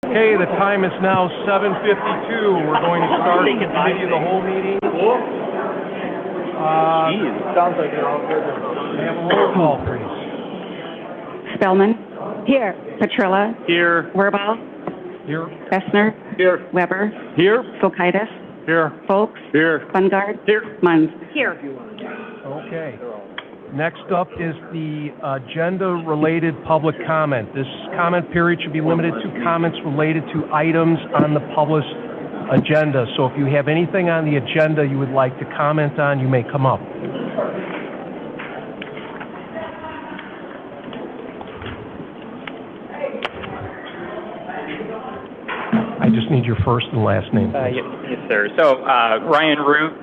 Okay, the time is now 7:52. We're going to start maybe the whole meeting. Sounds like they're all good. May I have a roll call, please? Spellman. Here. Petrilla. Here. Werball. Here. Bessner. Here. Weber. Here. Fokaitis. Here. Folks. Here. Bungard. Here. Munns. Here. Okay. Next up is the agenda-related public comment. This comment period should be limited to comments related to items on the published agenda. So if you have anything on the agenda you would like to comment on, you may come up. I just need your first and last name. Yes, sir. So, Ryan Root,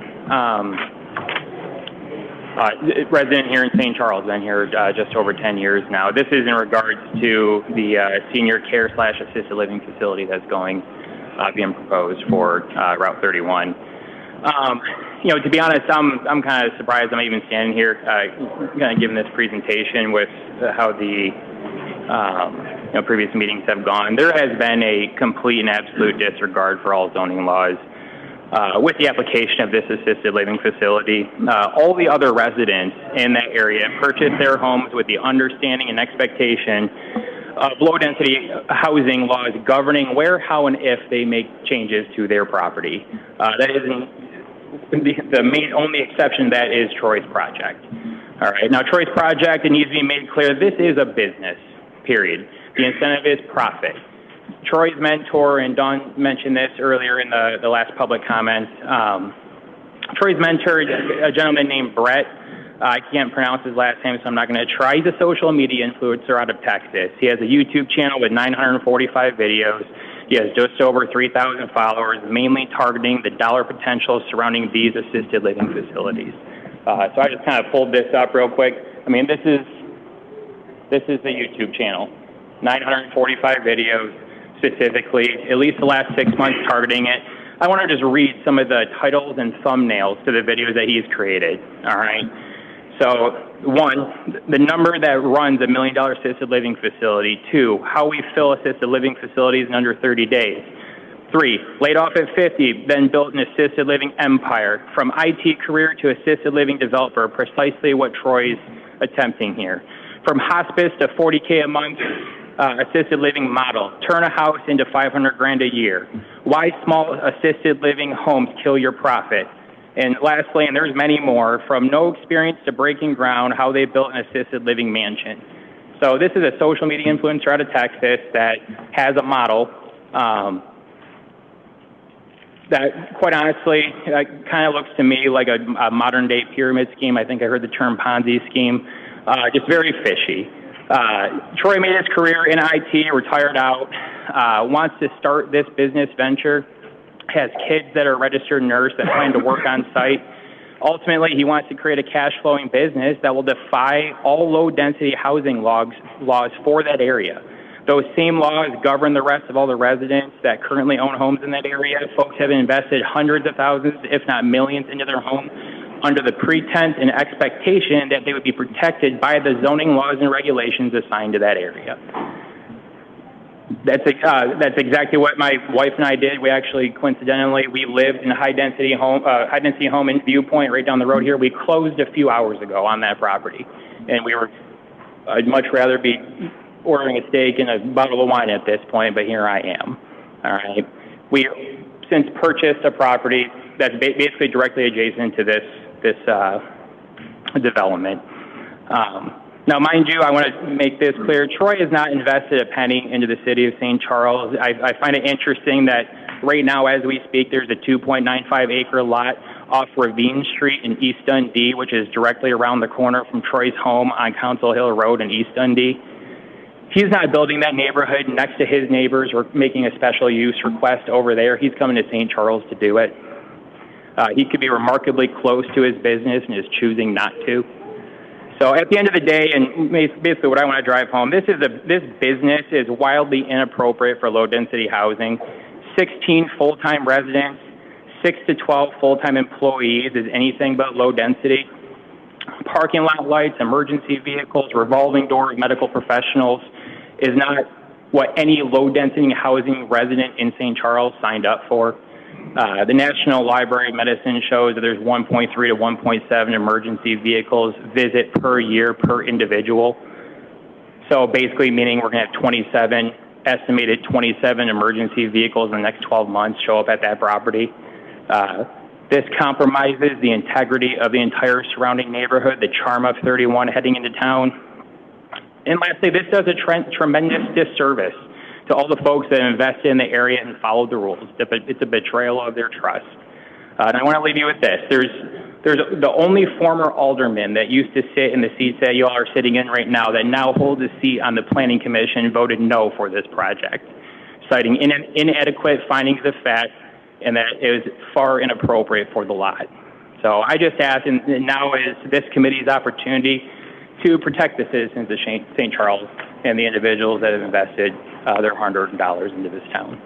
resident here in St. Charles, been here just over 10 years now. This is in regards to the senior care / assisted living facility that's being proposed for Route 31. To be honest, I'm kind of surprised I'm even standing here kind of giving this presentation with how the previous meetings have gone. There has been a complete and absolute disregard for all zoning laws with the application of this assisted living facility. All the other residents in that area purchased their homes with the understanding and expectation of low-density housing laws governing where, how, and if they make changes to their property. That isn't the main only exception. That is Troy's project. All right. Now, Troy's project, it needs to be made clear, this is a business, period. The incentive is profit. Troy's mentor, and Dawn mentioned this earlier in the last public comment, Troy's mentor, a gentleman named Brett, I can't pronounce his last name, so I'm not going to try. He's a social media influencer out of Texas. He has a YouTube channel with 945 videos. He has just over 3,000 followers, mainly targeting the dollar potential surrounding these assisted living facilities. So I just kind of pulled this up real quick. I mean, this is the YouTube channel, 945 videos specifically, at least the last 6 months targeting it. I want to just read some of the titles and thumbnails to the videos that he's created, all right? So, 1, the number that runs a $1 million assisted living facility. 2, how we fill assisted living facilities in under 30 days. 3, laid off at 50, then built an assisted living empire. From IT career to assisted living developer, precisely what Troy's attempting here. From hospice to $40K a month, assisted living model. Turn a house into $500,000 a year. Why small assisted living homes kill your profit. And lastly, and there's many more, from no experience to breaking ground, how they built an assisted living mansion. So this is a social media influencer out of Texas that has a model that, quite honestly, kind of looks to me like a modern-day pyramid scheme. I think I heard the term Ponzi scheme. Just very fishy. Troy made his career in IT, retired out, wants to start this business venture, has kids that are registered nurse that plan to work on site. Ultimately, he wants to create a cash-flowing business that will defy all low-density housing laws for that area. Those same laws govern the rest of all the residents that currently own homes in that area. Folks have invested hundreds of thousands, if not millions, into their home under the pretense and expectation that they would be protected by the zoning laws and regulations assigned to that area. That's exactly what my wife and I did. We actually, coincidentally, we lived in a high-density home in Viewpoint right down the road here. We closed a few hours ago on that property, and I'd much rather be ordering a steak and a bottle of wine at this point, but here I am. All right. We since purchased a property that's basically directly adjacent to this development. Now, mind you, I want to make this clear. Troy has not invested a penny into the city of St. Charles. I find it interesting that right now, as we speak, there's a 2.95-acre lot off Ravine Street in East Dundee, which is directly around the corner from Troy's home on Council Hill Road in East Dundee. He's not building that neighborhood next to his neighbors or making a special use request over there. He's coming to St. Charles to do it. He could be remarkably close to his business and is choosing not to. So at the end of the day, and basically what I want to drive home, this business is wildly inappropriate for low-density housing. 16 full-time residents, 6 to 12 full-time employees is anything but low density. Parking lot lights, emergency vehicles, revolving doors, medical professionals is not what any low-density housing resident in St. Charles signed up for. The National Library of Medicine shows that there's 1.3 to 1.7 emergency vehicles visit per year per individual. So basically meaning we're going to have estimated 27 emergency vehicles in the next 12 months show up at that property. This compromises the integrity of the entire surrounding neighborhood, the charm of 31 heading into town. And lastly, this does a tremendous disservice to all the folks that invested in the area and followed the rules. It's a betrayal of their trust. And I want to leave you with this. There's the only former alderman that used to sit in the seats that you all are sitting in right now that now holds a seat on the Planning Commission voted no for this project, citing inadequate findings of fact and that it was far inappropriate for the lot. So I just ask, and now is this committee's opportunity to protect the citizens of St. Charles and the individuals that have invested their hard-earned dollars into this town.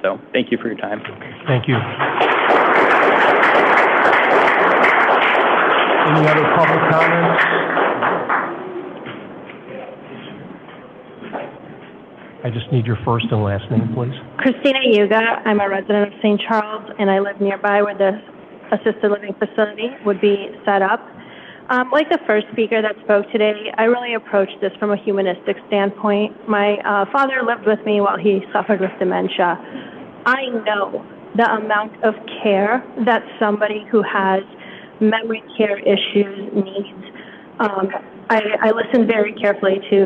So thank you for your time. Thank you. Any other public comments? I just need your first and last name, please. Christina Yuga. I'm a resident of St. Charles, and I live nearby where the assisted living facility would be set up. Like the first speaker that spoke today, I really approached this from a humanistic standpoint. My father lived with me while he suffered with dementia. I know the amount of care that somebody who has memory care issues needs. I listened very carefully to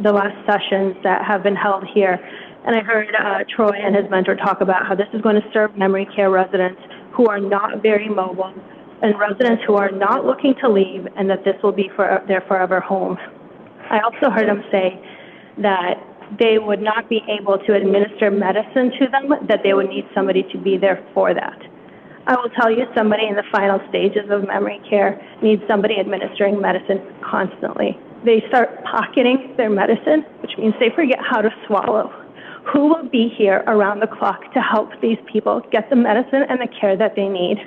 the last sessions that have been held here, and I heard Troy and his mentor talk about how this is going to serve memory care residents who are not very mobile and residents who are not looking to leave, and that this will be for their forever home. I also heard him say that they would not be able to administer medicine to them, that they would need somebody to be there for that. I will tell you, somebody in the final stages of memory care needs somebody administering medicine constantly. They start pocketing their medicine, which means they forget how to swallow. Who will be here around the clock to help these people get the medicine and the care that they need?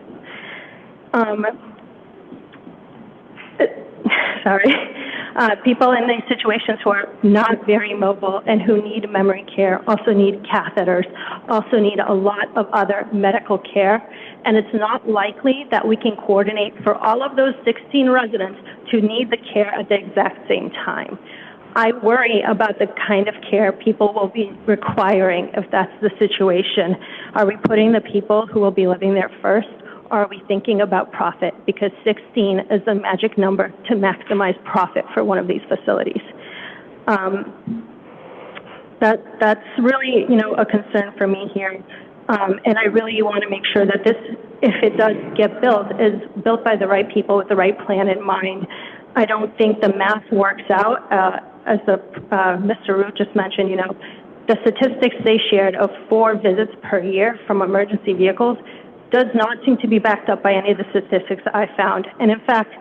People in these situations who are not very mobile and who need memory care also need catheters, also need a lot of other medical care, and it's not likely that we can coordinate for all of those 16 residents to need the care at the exact same time. I worry about the kind of care people will be requiring if that's the situation. Are we putting the people who will be living there first? Or are we thinking about profit? Because 16 is the magic number to maximize profit for one of these facilities. That's really, a concern for me here. And I really want to make sure that this, if it does get built, is built by the right people with the right plan in mind. I don't think the math works out. As Mr. Root just mentioned, the statistics they shared of 4 visits per year from emergency vehicles does not seem to be backed up by any of the statistics I found. And in fact,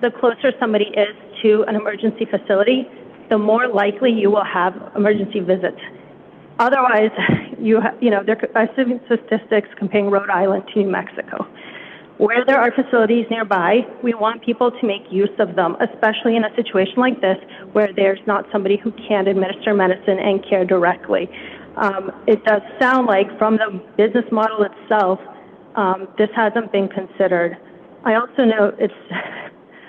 the closer somebody is to an emergency facility, the more likely you will have emergency visits. Otherwise, I've seen statistics comparing Rhode Island to New Mexico. Where there are facilities nearby, we want people to make use of them, especially in a situation like this where there's not somebody who can administer medicine and care directly. It does sound like from the business model itself, this hasn't been considered. I also know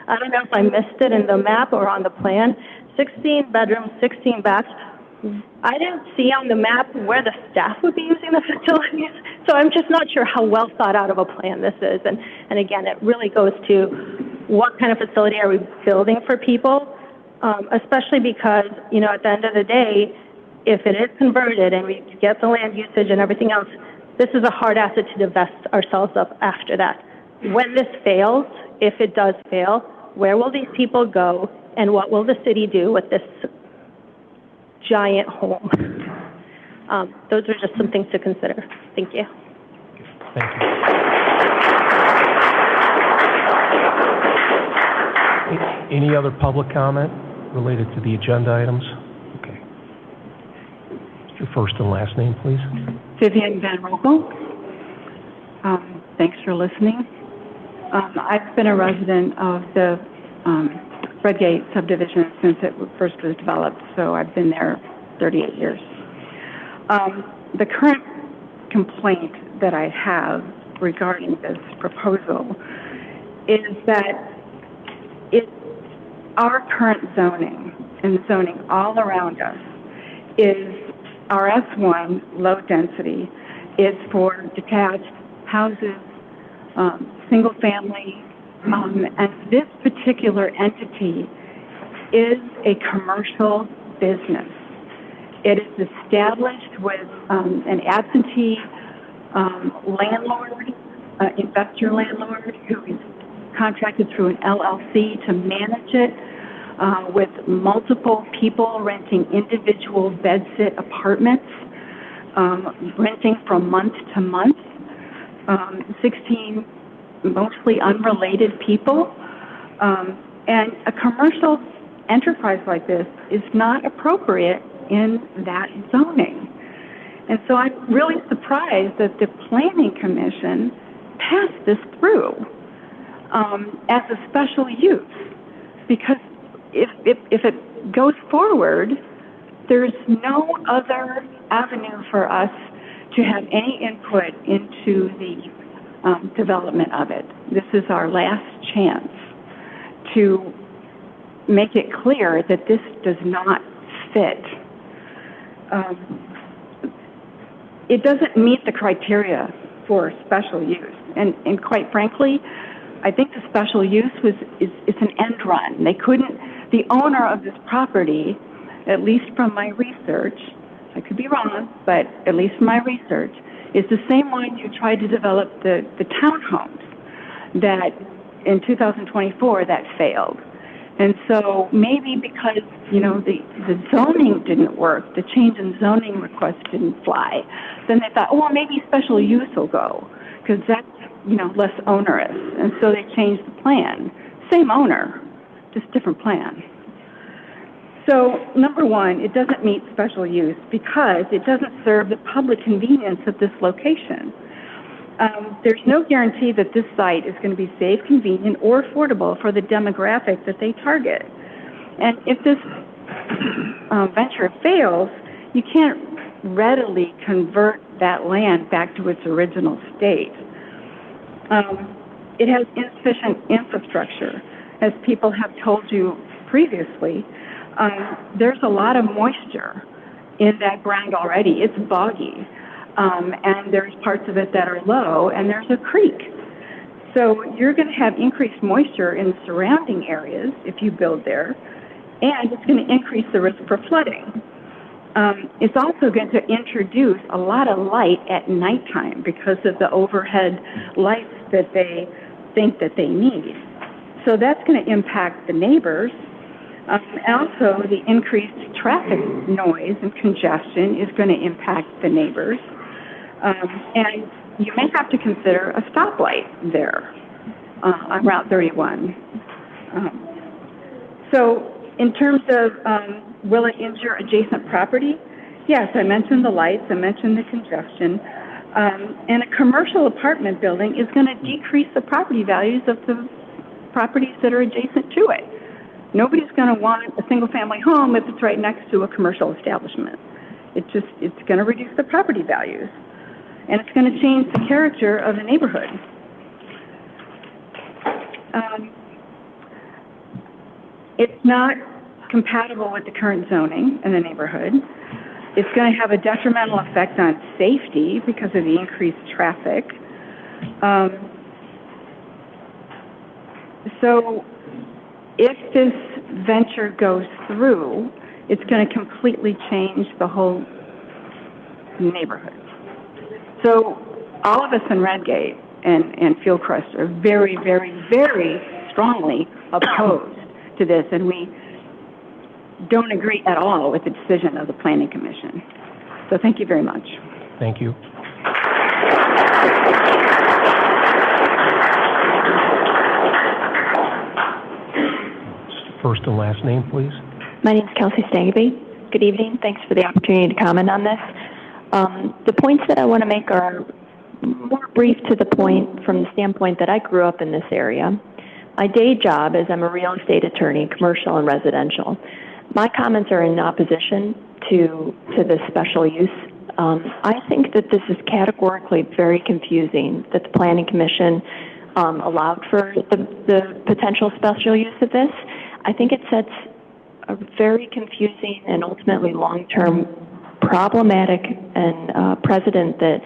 I don't know if I missed it in the map or on the plan, 16 bedrooms, 16 baths. I didn't see on the map where the staff would be using the facilities, so I'm just not sure how well thought out of a plan this is. And again, it really goes to what kind of facility are we building for people, especially because, at the end of the day, if it is converted and we get the land usage and everything else, this is a hard asset to divest ourselves of after that. When this fails, if it does fail, where will these people go, and what will the city do with this giant home? Those are just some things to consider. Thank you. Thank you. Any other public comment related to the agenda items? Okay. Your first and last name, please. Vivian Van Rokel. Thanks for listening. I've been a resident of the Redgate subdivision since it first was developed, so I've been there 38 years. The current complaint that I have regarding this proposal is that our current zoning and zoning all around us is RS1, low density, is for detached houses, single family, and this particular entity is a commercial business. It is established with an absentee landlord, investor landlord, who is contracted through an LLC to manage it, with multiple people renting individual bedsit apartments, renting from month to month, 16 mostly unrelated people. And a commercial enterprise like this is not appropriate in that zoning. And so I'm really surprised that the Planning Commission passed this through as a special use, because if it goes forward, there's no other avenue for us to have any input into the development of it. This is our last chance to make it clear that this does not fit. It doesn't meet the criteria for special use. And quite frankly, I think the special use is an end run. They couldn't, the owner of this property, at least from my research, I could be wrong, but at least from my research, is the same one who tried to develop the townhomes that in 2024 that failed. And so maybe because, you know, the zoning didn't work, the change in zoning request didn't fly, then they thought, oh, well, maybe special use will go, because that's, you know, less onerous. And so they changed the plan. Same owner, just different plan. So, number one, it doesn't meet special use because it doesn't serve the public convenience of this location. There's no guarantee that this site is going to be safe, convenient, or affordable for the demographic that they target. And if this venture fails, you can't readily convert that land back to its original state. It has insufficient infrastructure. As people have told you previously, there's a lot of moisture in that ground already. It's boggy. And there's parts of it that are low, and there's a creek. So you're going to have increased moisture in the surrounding areas if you build there, and it's going to increase the risk for flooding. It's also going to introduce a lot of light at nighttime because of the overhead lights that they think that they need. So that's going to impact the neighbors. Also, the increased traffic noise and congestion is going to impact the neighbors. And you may have to consider a stoplight there on Route 31. So in terms of will it injure adjacent property? Yes, I mentioned the lights, I mentioned the congestion. And a commercial apartment building is going to decrease the property values of the properties that are adjacent to it. Nobody's going to want a single-family home if it's right next to a commercial establishment. It's going to reduce the property values. And it's going to change the character of the neighborhood. It's not compatible with the current zoning in the neighborhood. It's going to have a detrimental effect on safety because of the increased traffic. So if this venture goes through, it's going to completely change the whole neighborhood. So all of us in Redgate and Fieldcrest are very, very, very strongly opposed to this, and we don't agree at all with the decision of the Planning Commission. So thank you very much. Thank you. First and last name, please. My name is Kelsey Stangaby. Good evening. Thanks for the opportunity to comment on this. The points that I want to make are more brief to the point from the standpoint that I grew up in this area. My day job is I'm a real estate attorney, commercial and residential. My comments are in opposition to the special use I think that this is categorically very confusing, that the Planning Commission allowed for the potential special use of this. I think it sets a very confusing and ultimately long-term problematic and precedent that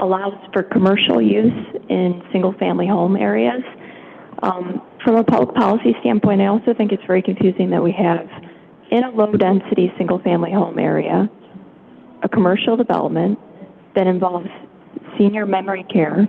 allows for commercial use in single-family home areas. From a public policy standpoint, I also think it's very confusing that we have, in a low-density single-family home area, a commercial development that involves senior memory care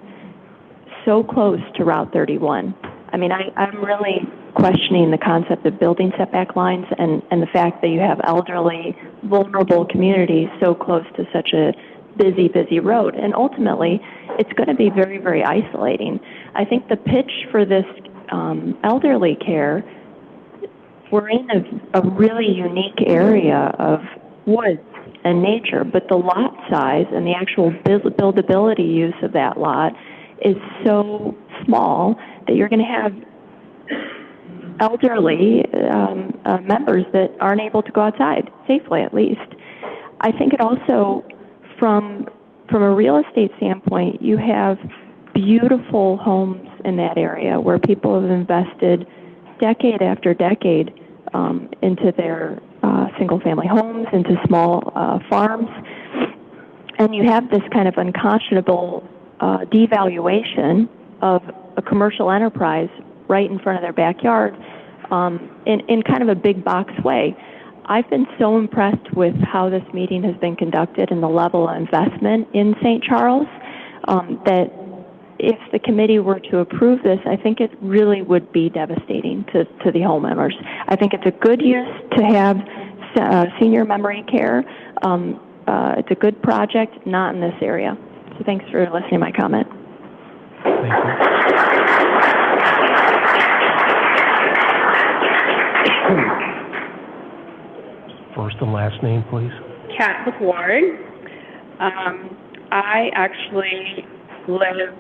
so close to Route 31. I mean, I'm really questioning the concept of building setback lines and the fact that you have elderly, vulnerable communities so close to such a busy road. And ultimately, it's going to be very, very isolating. I think the pitch for this elderly care, we're in a really unique area of woods and nature, but the lot size and the actual buildability use of that lot is so small that you're going to have elderly members that aren't able to go outside safely, at least. I think it also, from a real estate standpoint, you have beautiful homes in that area where people have invested decade after decade into their single-family homes, into small farms, and you have this kind of unconscionable devaluation of a commercial enterprise right in front of their backyard in kind of a big box way. I've been so impressed with how this meeting has been conducted and the level of investment in St. Charles that if the committee were to approve this, I think it really would be devastating to the homeowners. I think it's a good use to have senior memory care. It's a good project, not in this area. So thanks for listening to my comment. Thank you. First and last name, please. Kat Ward. I actually live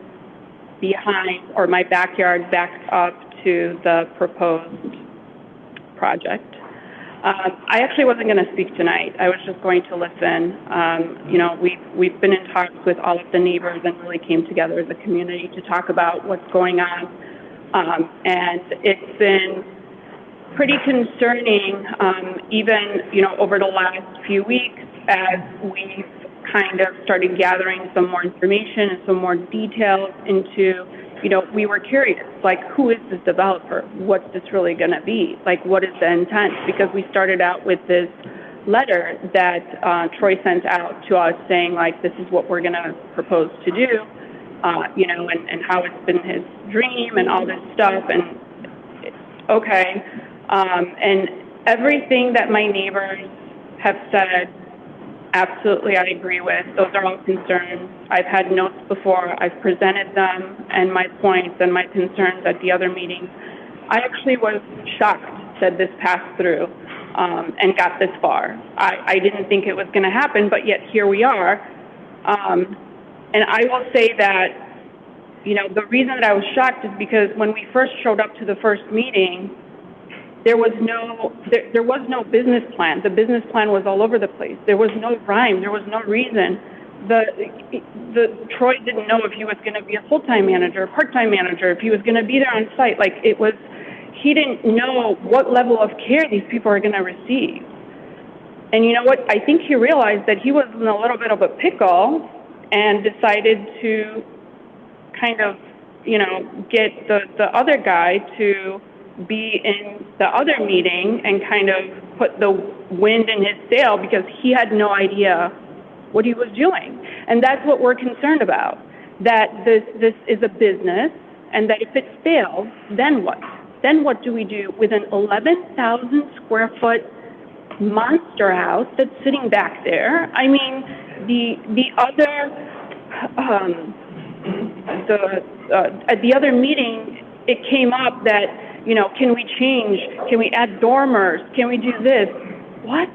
behind, or my backyard backs up to the proposed project. I actually wasn't going to speak tonight. I was just going to listen. We've been in talks with all of the neighbors and really came together as a community to talk about what's going on. And it's been pretty concerning, even, over the last few weeks as we've kind of started gathering some more information and some more details into, we were curious, like, who is this developer? What's this really going to be? Like, what is the intent? Because we started out with this letter that Troy sent out to us saying, like, this is what we're going to propose to do, and how it's been his dream and all this stuff. And okay. And everything that my neighbors have said, absolutely, I agree with. Those are all concerns. I've had notes before. I've presented them and my points and my concerns at the other meetings. I actually was shocked that this passed through and got this far. I didn't think it was going to happen, but yet here we are. And I will say that, the reason that I was shocked is because when we first showed up to the first meeting, there was no business plan. The business plan was all over the place. There was no rhyme. There was no reason. Troy didn't know if he was going to be a full-time manager, part-time manager, if he was going to be there on site. He didn't know what level of care these people are going to receive. And you know what? I think he realized that he was in a little bit of a pickle and decided to kind of, get the other guy to be in the other meeting and kind of put the wind in his sail because he had no idea what he was doing. And that's what we're concerned about, that this is a business and that if it fails, then what? Then what do we do with an 11,000 square foot monster house that's sitting back there? I mean, at the other meeting, it came up that, can we change? Can we add dormers? Can we do this? What?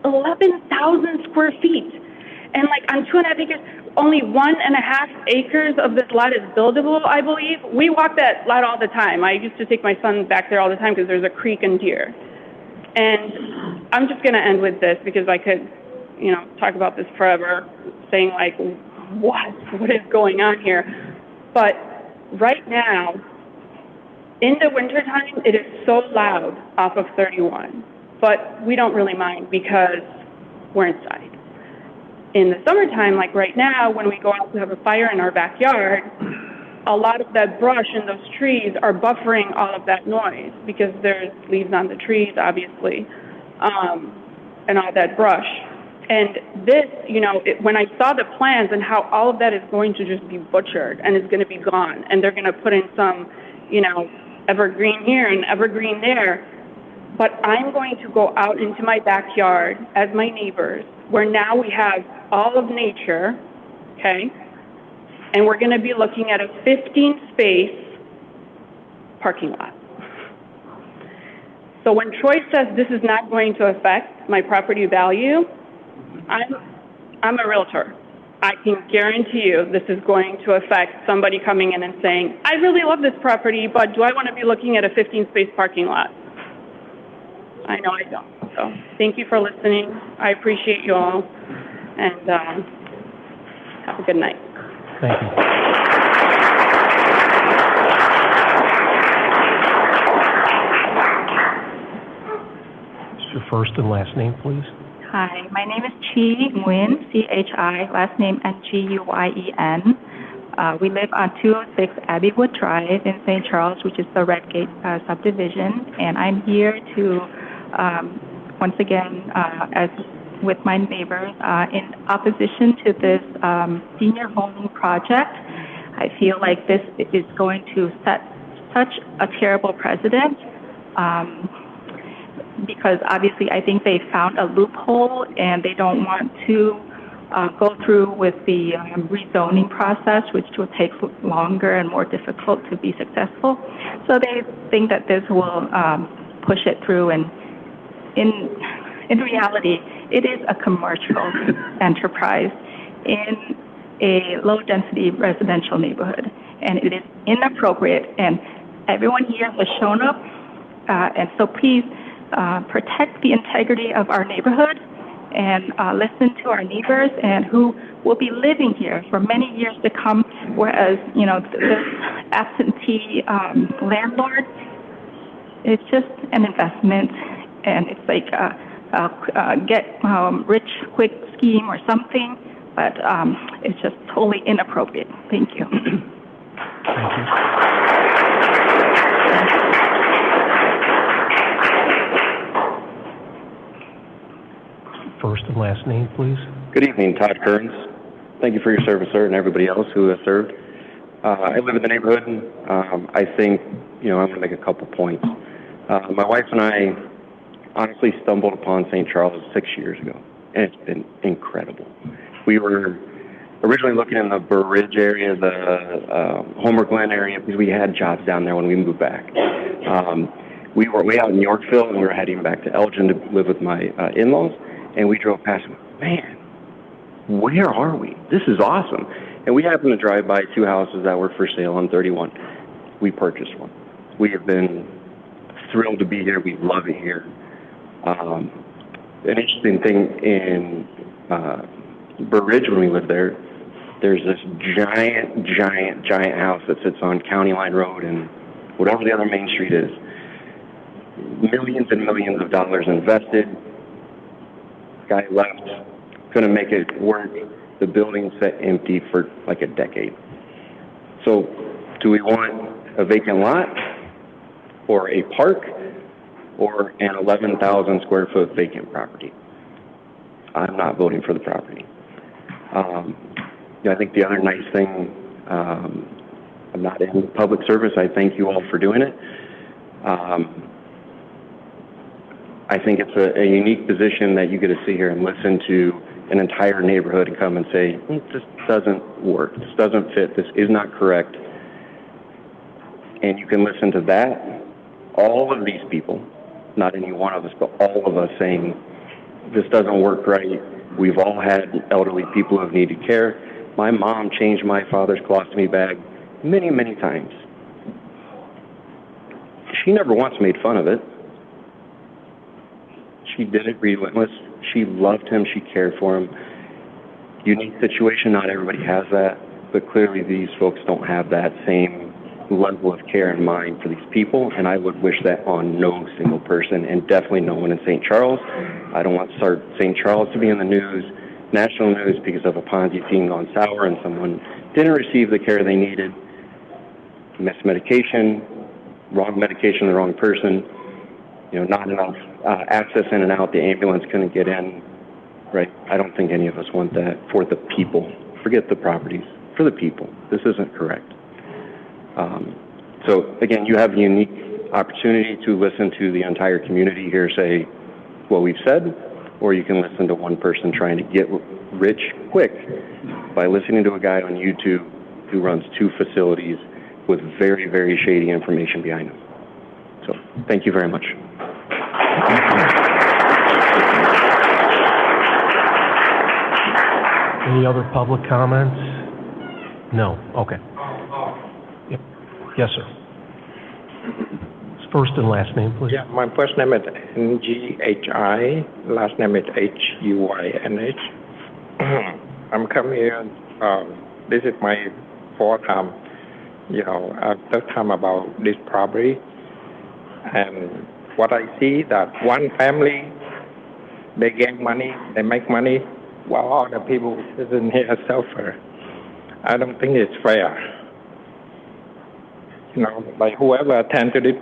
11,000 square feet. And on 2.5 acres, only 1.5 acres of this lot is buildable, I believe. We walk that lot all the time. I used to take my son back there all the time because there's a creek and deer. And I'm just going to end with this because I could talk about this forever, saying like, what is going on here? But right now, in the wintertime, it is so loud off of 31, but we don't really mind because we're inside. In the summertime, like right now, when we go out to have a fire in our backyard, a lot of that brush and those trees are buffering all of that noise because there's leaves on the trees, obviously, and all that brush. And this, when I saw the plans and how all of that is going to just be butchered and is going to be gone, and they're going to put in some, evergreen here and evergreen there, but I'm going to go out into my backyard as my neighbors, where now we have all of nature, okay? And we're going to be looking at a 15-space parking lot. So when Troy says this is not going to affect my property value, I'm a realtor. I can guarantee you this is going to affect somebody coming in and saying, I really love this property, but do I want to be looking at a 15-space parking lot? I know I don't. So thank you for listening. I appreciate you all, and have a good night. Thank you. What's your first and last name, please? Hi, my name is Chi Nguyen, C-H-I, last name Nguyen. We live on 206 Abbeywood Drive in St. Charles, which is the Redgate subdivision, and I'm here to, once again, as with my neighbors, in opposition to this senior housing project. I feel like this is going to set such a terrible precedent. Because obviously I think they found a loophole and they don't want to go through with the rezoning process, which will take longer and more difficult to be successful. So they think that this will push it through, and in reality, it is a commercial enterprise in a low-density residential neighborhood, and it is inappropriate, and everyone here has shown up, and so please, protect the integrity of our neighborhood and listen to our neighbors and who will be living here for many years to come, whereas, this absentee landlord, it's just an investment, and it's like a get rich quick scheme or something, but it's just totally inappropriate. Thank you. Thank you. First and last name, please. Good evening, Todd Kearns. Thank you for your service, sir, and everybody else who has served. I live in the neighborhood. I think, I want to make a couple points. My wife and I honestly stumbled upon St. Charles 6 years ago, and it's been incredible. We were originally looking in the Burr Ridge area, the Homer Glen area, because we had jobs down there when we moved back. We were way out in Yorkville, and we were heading back to Elgin to live with my in-laws. And we drove past and man, where are we? This is awesome. And we happened to drive by two houses that were for sale on 31. We purchased one. We have been thrilled to be here. We love it here. An interesting thing in Burr Ridge when we lived there, there's this giant house that sits on County Line Road and whatever the other main street is. Millions and millions of dollars invested. Guy left, couldn't make it work. The building sat empty for like a decade. So do we want a vacant lot or a park or an 11,000 square foot vacant property? I'm not voting for the property. I think the other nice thing, I'm not in public service. I thank you all for doing it. I think it's a unique position that you get to sit here and listen to an entire neighborhood and come and say, this doesn't work, this doesn't fit, this is not correct. And you can listen to that, all of these people, not any one of us, but all of us saying, this doesn't work right. We've all had elderly people who have needed care. My mom changed my father's colostomy bag many, many times. She never once made fun of it. She did it relentless. She loved him. She cared for him. Unique situation. Not everybody has that, but clearly these folks don't have that same level of care in mind for these people, and I would wish that on no single person, and definitely no one in St. Charles. I don't want St. Charles to be in the news, national news, because of a Ponzi scheme gone sour and someone didn't receive the care they needed, missed medication, wrong medication, the wrong person, not enough access in and out, the ambulance couldn't get in, right? I don't think any of us want that for the people. Forget the properties, for the people. This isn't correct. So again, you have a unique opportunity to listen to the entire community here say what we've said, or you can listen to one person trying to get rich quick by listening to a guy on YouTube who runs 2 facilities with very, very shady information behind him. So thank you very much. Any other public comments? No. Okay. Yep. Yes, sir. First and last name, please. Yeah, my first name is Nghi, last name is Huynh. I'm coming here. This is my 4th time. Third time about this property, and what I see that one family, they gain money, they make money, while all the people sitting here suffer. I don't think it's fair. Like whoever attend to this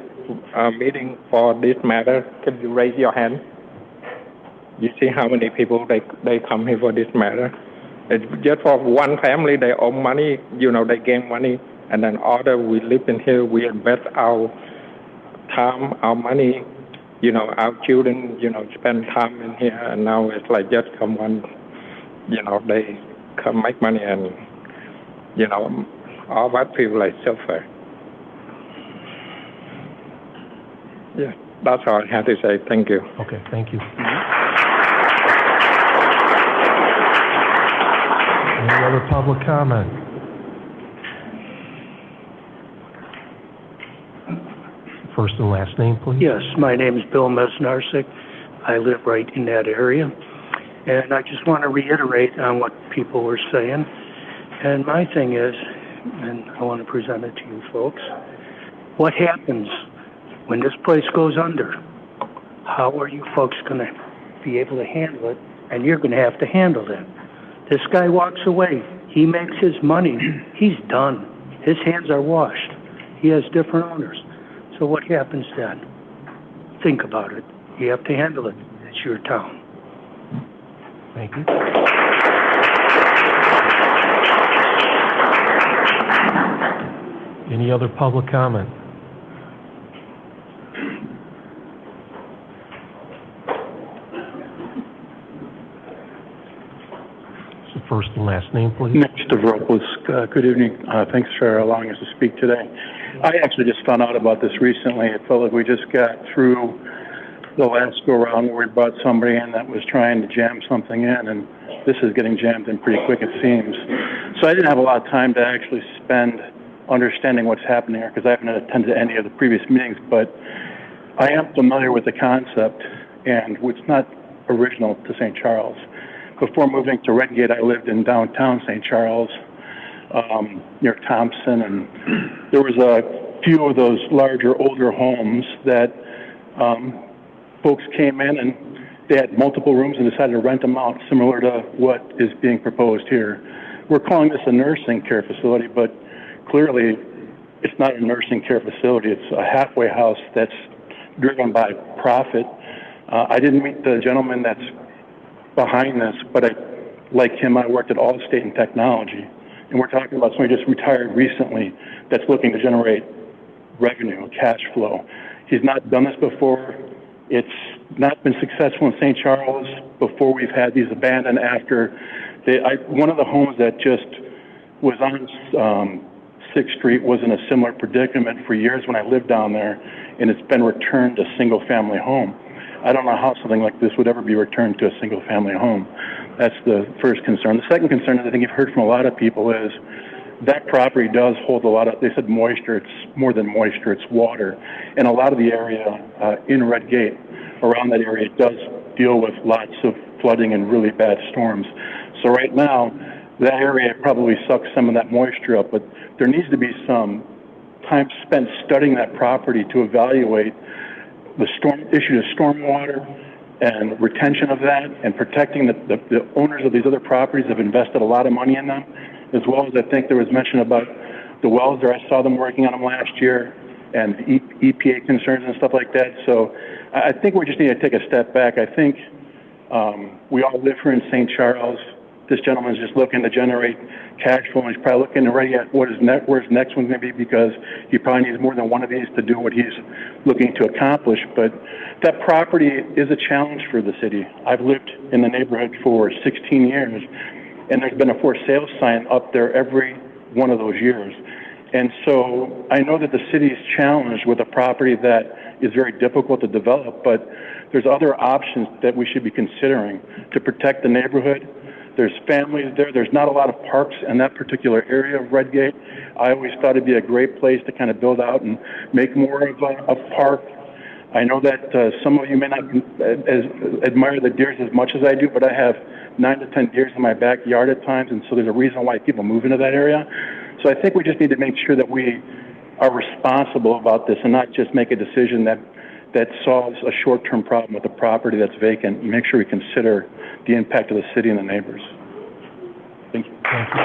meeting for this matter, can you raise your hand? You see how many people they come here for this matter? It's just for one family, they own money, they gain money, and then other we live in here, we invest our time, our money, our children, spend time in here, and now it's like just someone, they come make money, and, all that people like suffer. Yeah, that's all I have to say. Thank you. Okay, thank you. Any other public comment? First and last name, please. Yes, my name is Bill Mesnarsik. I live right in that area. And I just want to reiterate on what people were saying. And my thing is, and I want to present it to you folks, what happens when this place goes under? How are you folks going to be able to handle it? And you're going to have to handle it. This guy walks away. He makes his money. He's done. His hands are washed. He has different owners. So what happens then? Think about it. You have to handle it. It's your town. Thank you. Any other public comment? So first and last name, please. Nick Stavropoulos. Good evening. Thanks for allowing us to speak today. I actually just found out about this recently. It felt like we just got through the last go-around where we brought somebody in that was trying to jam something in, and this is getting jammed in pretty quick, it seems. So I didn't have a lot of time to actually spend understanding what's happening here because I haven't attended any of the previous meetings, but I am familiar with the concept, and it's not original to St. Charles. Before moving to Redgate, I lived in downtown St. Charles, near Thompson, and there was a few of those larger, older homes that folks came in and they had multiple rooms and decided to rent them out, similar to what is being proposed here. We're calling this a nursing care facility, but clearly it's not a nursing care facility. It's a halfway house that's driven by profit. I didn't meet the gentleman that's behind this, but like him, I worked at Allstate in technology. And we're talking about somebody just retired recently that's looking to generate revenue, cash flow. He's not done this before. It's not been successful in St. Charles before we've had these abandoned after. One of the homes that just was on 6th Street was in a similar predicament for years when I lived down there, and it's been returned to single-family home. I don't know how something like this would ever be returned to a single-family home. That's the first concern. The second concern that I think you've heard from a lot of people is that property does hold a lot of, they said moisture, it's more than moisture, it's water. And a lot of the area in Redgate, around that area, does deal with lots of flooding and really bad storms. So right now, that area probably sucks some of that moisture up, but there needs to be some time spent studying that property to evaluate the issue of stormwater and retention of that, and protecting the owners of these other properties have invested a lot of money in them, as well as I think there was mention about the wells there. I saw them working on them last year, and EPA concerns and stuff like that. So I think we just need to take a step back. I think we all live here in St. Charles. This gentleman's just looking to generate cash flow, and he's probably looking already at where's next one's going to be, because he probably needs more than one of these to do what he's looking to accomplish. But that property is a challenge for the city. I've lived in the neighborhood for 16 years, and there's been a for sale sign up there every one of those years. And so I know that the city is challenged with a property that is very difficult to develop, but there's other options that we should be considering to protect the neighborhood. There's families there. There's not a lot of parks in that particular area of Redgate. I always thought it'd be a great place to kind of build out and make more of a park. I know that some of you may not admire the deers as much as I do, but I have 9 to 10 deers in my backyard at times, and so there's a reason why people move into that area. So I think we just need to make sure that we are responsible about this and not just make a decision that solves a short-term problem with a property that's vacant, and make sure we consider the impact of the city and the neighbors. Thank you. Thank you.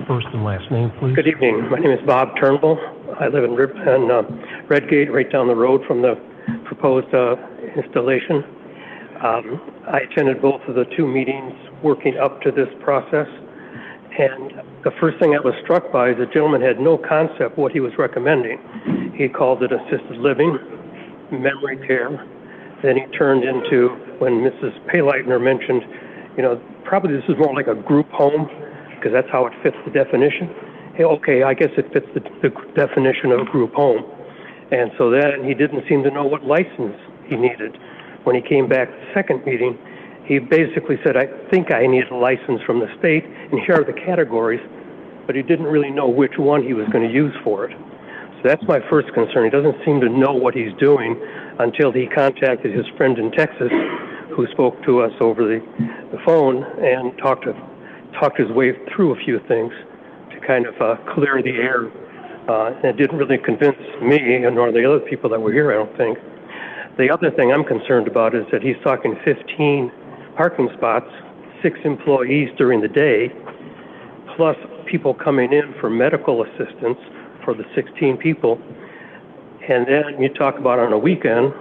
First and last name, please. Good evening. My name is Bob Turnbull. I live in Redgate, right down the road from the proposed installation. I attended both of the two meetings working up to this process. And the first thing I was struck by is the gentleman had no concept what he was recommending. He called it assisted living, memory care. Then he turned into, when Mrs. Payleitner mentioned, probably this is more like a group home, because that's how it fits the definition. Hey, okay, I guess it fits the definition of a group home. And so then he didn't seem to know what license he needed. When he came back the second meeting, he basically said, I think I need a license from the state, and here are the categories, but he didn't really know which one he was going to use for it. So that's my first concern. He doesn't seem to know what he's doing until he contacted his friend in Texas, who spoke to us over the phone and talked his way through a few things to kind of clear the air. And it didn't really convince me, nor the other people that were here, I don't think. The other thing I'm concerned about is that he's talking 15 parking spots, 6 employees during the day, plus people coming in for medical assistance for the 16 people. And then you talk about on a weekend,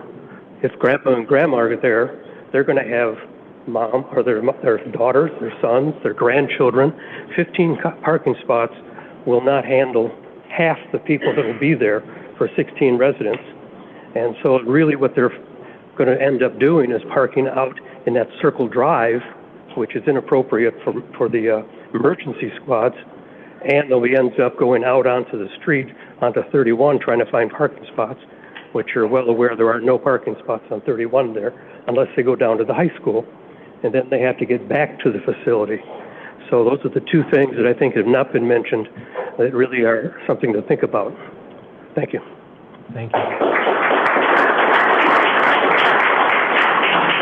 if grandpa and grandma are there, they're going to have mom or their daughters, their sons, their grandchildren. 15 parking spots will not handle half the people that will be there for 16 residents. And so really what they're going to end up doing is parking out in that circle drive, which is inappropriate for the emergency squads, and they'll ends up going out onto the street, onto 31, trying to find parking spots, which you're well aware there are no parking spots on 31 there, unless they go down to the high school, and then they have to get back to the facility. So those are the two things that I think have not been mentioned that really are something to think about. Thank you. Thank you.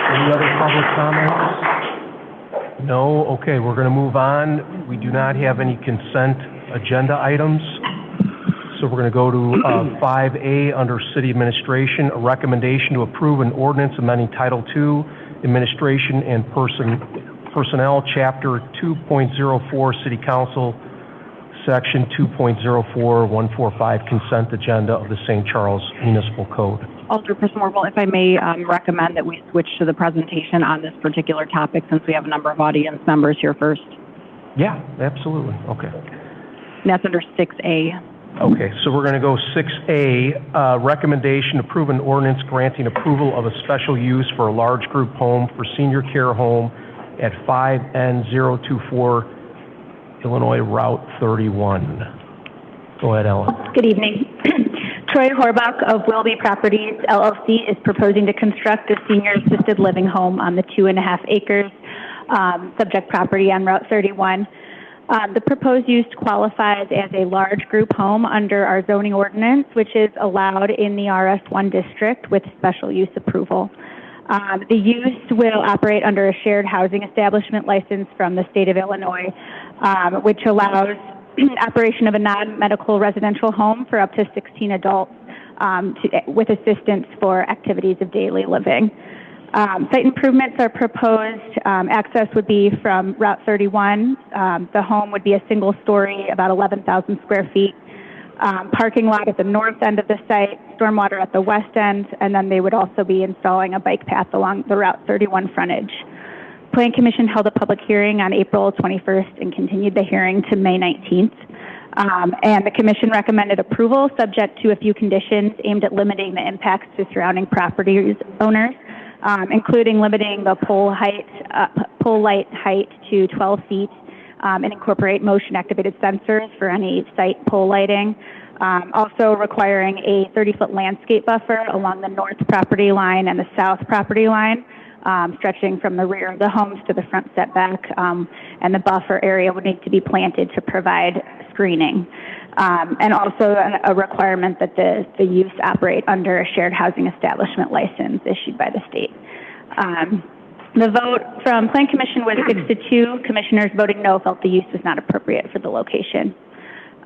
Any other public comments? No? Okay, we're going to move on. We do not have any consent agenda items. So we're going to go to 5A under City Administration, a recommendation to approve an ordinance amending Title II, Administration and Personnel, Chapter 2.04, City Council, Section 2.04145, Consent Agenda of the St. Charles Municipal Code. Alderperson Morville, if I may recommend that we switch to the presentation on this particular topic since we have a number of audience members here first. Yeah, absolutely. Okay. And that's under 6A. Okay, so we're going to go 6A, recommendation to approve an ordinance granting approval of a special use for a large group home for senior care home at 5N024 Illinois Route 31. Go ahead, Ellen. Good evening. Troy Horbach of Wilby Properties, LLC, is proposing to construct a senior assisted living home on the 2.5 acres subject property on Route 31. The proposed use qualifies as a large group home under our zoning ordinance, which is allowed in the RS1 district with special use approval. The use will operate under a shared housing establishment license from the state of Illinois, which allows operation of a non-medical residential home for up to 16 adults with assistance for activities of daily living. Site improvements are proposed. Access would be from Route 31. The home would be a single story, about 11,000 square feet. Parking lot at the north end of the site, stormwater at the west end, and then they would also be installing a bike path along the Route 31 frontage. Plan Commission held a public hearing on April 21st and continued the hearing to May 19th. And the Commission recommended approval subject to a few conditions aimed at limiting the impacts to surrounding property owners, including limiting the pole light height to 12 feet and incorporate motion-activated sensors for any site pole lighting. Also requiring a 30-foot landscape buffer along the north property line and the south property line, stretching from the rear of the homes to the front setback, and the buffer area would need to be planted to provide screening. And also a requirement that the use operate under a shared housing establishment license issued by the state. The vote from Plan Commission was 6-2. Commissioners voting no felt the use was not appropriate for the location.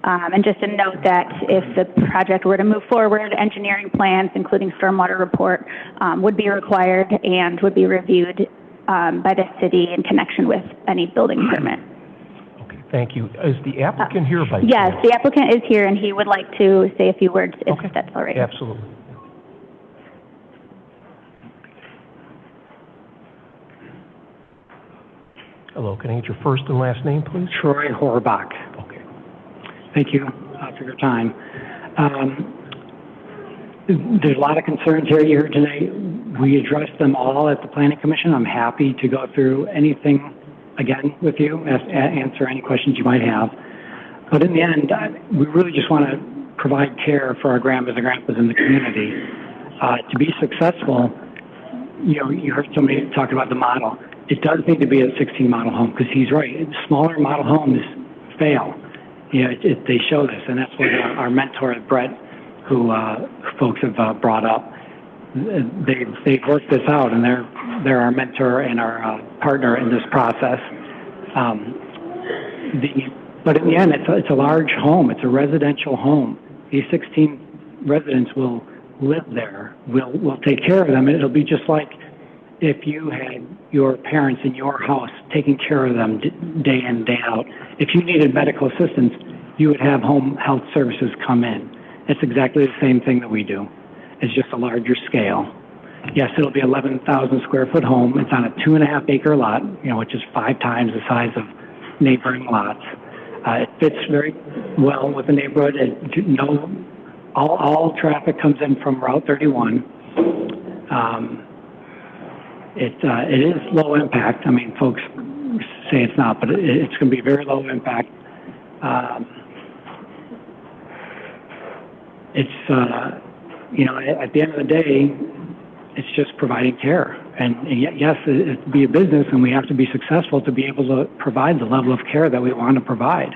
And just a note that if the project were to move forward, engineering plans, including stormwater report, would be required and would be reviewed by the city in connection with any building permit. Okay, thank you. Is the applicant here by Yes, chance? the applicant is here and he would like to say a few words if that's all right. Absolutely. Hello, can I get your first and last name, please? Troy Horbach. Okay. Thank you for your time. There's a lot of concerns here you heard today. We addressed them all at the Planning Commission. I'm happy to go through anything again with you, answer any questions you might have. But in the end, we really just want to provide care for our grandmas and grandpas in the community. To be successful, you heard somebody talk about the model. It does need to be a 16 model home because he's right. Smaller model homes fail. They show this, and that's what our mentor, Brett, who folks have brought up. They've worked this out, and they're our mentor and our partner in this process. But in the end, it's a large home. It's a residential home. These 16 residents will live there. We'll take care of them. It'll be just like if you had your parents in your house taking care of them day in, day out. If you needed medical assistance, you would have home health services come in. It's exactly the same thing that we do. It's just a larger scale. Yes, it'll be 11,000 square foot home. It's on a 2.5 acre lot, which is 5 times the size of neighboring lots. It fits very well with the neighborhood. All traffic comes in from Route 31. It is low impact. I mean, folks say it's not, but it's going to be very low impact. At the end of the day, it's just providing care. And yes, it'd be a business, and we have to be successful to be able to provide the level of care that we want to provide.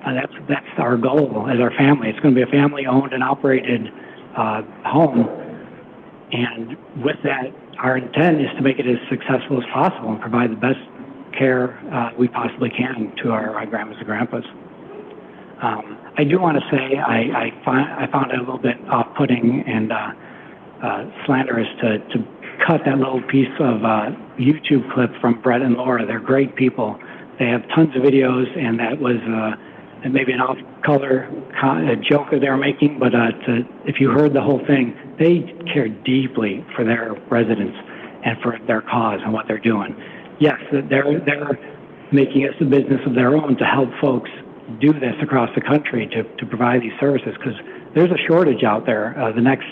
That's our goal as our family. It's going to be a family-owned and operated home. And with that, our intent is to make it as successful as possible and provide the best care we possibly can to our grandmas and grandpas. I do want to say I found it a little bit off-putting and slanderous to cut that little piece of YouTube clip from Brett and Laura. They're great people. They have tons of videos, and that was maybe an off-color joke that they were making, but if you heard the whole thing, they care deeply for their residents and for their cause and what they're doing. Yes, they're making it a business of their own to help folks do this across the country to provide these services, because there's a shortage out there. The next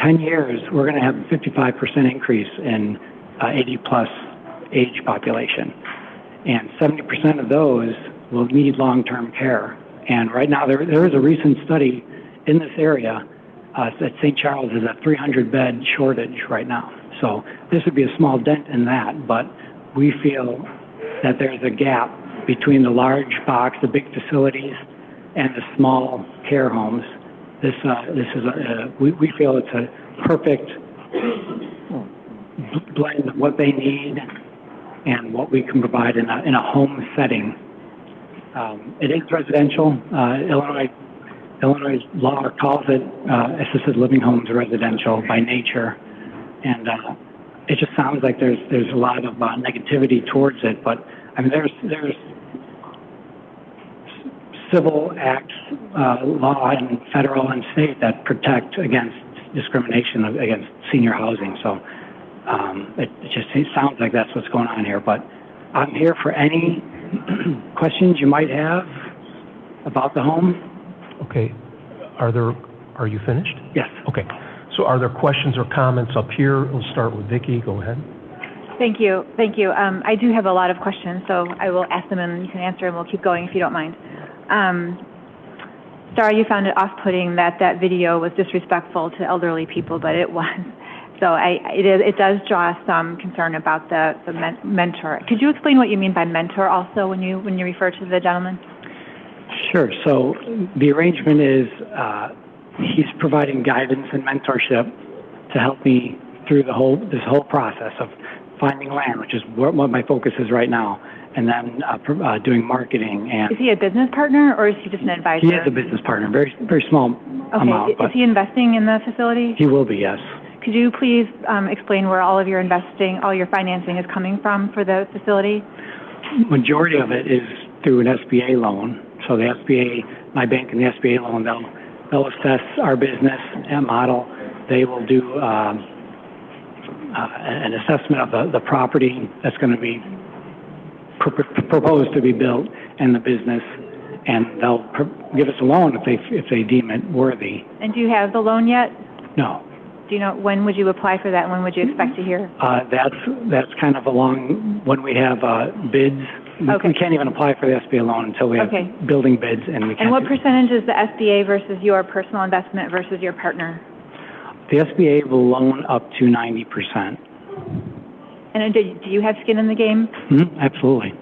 10 years, we're going to have a 55% increase in 80-plus age population, and 70% of those will need long-term care. And right now, there is a recent study in this area that St.Charles is a 300-bed shortage right now. So this would be a small dent in that, but we feel that there's a gap between the large box, the big facilities, and the small care homes. This is we feel it's a perfect blend of what they need and what we can provide in a home setting. It is residential. Illinois law calls it assisted living homes residential by nature, and it just sounds like there's a lot of negativity towards it. But I mean, there's civil acts, law, and federal and state that protect against discrimination against senior housing. So it sounds like that's what's going on here. But I'm here for any questions you might have about the home. Okay. Are you finished? Yes. Okay. So are there questions or comments up here? We'll start with Vicki. Go ahead. Thank you. Thank you. I do have a lot of questions, so I will ask them and you can answer, and we'll keep going if you don't mind. Star, you found it off-putting that video was disrespectful to elderly people, but it was. So it does draw some concern about the mentor. Could you explain what you mean by mentor also when you refer to the gentleman? Sure. So the arrangement is he's providing guidance and mentorship to help me through this whole process of finding land, which is what my focus is right now, and then doing marketing. And is he a business partner or is he just an advisor? He is a business partner, very very small amount. Is he investing in the facility? He will be, yes. Could you please explain where all of your financing is coming from for the facility? Majority of it is through an SBA loan. So the SBA, my bank and the SBA loan, they'll assess our business and model. They will do an assessment of the property that's going to be proposed to be built and the business, and they'll give us a loan if they deem it worthy. And do you have the loan yet? No. Do you know when would you apply for that? And when would you expect to hear? That's kind of along when we have bids. Okay. We can't even apply for the SBA loan until we have building bids, and we can't. And what percentage is the SBA versus your personal investment versus your partner? The SBA will loan up to 90%. And do you have skin in the game? Absolutely.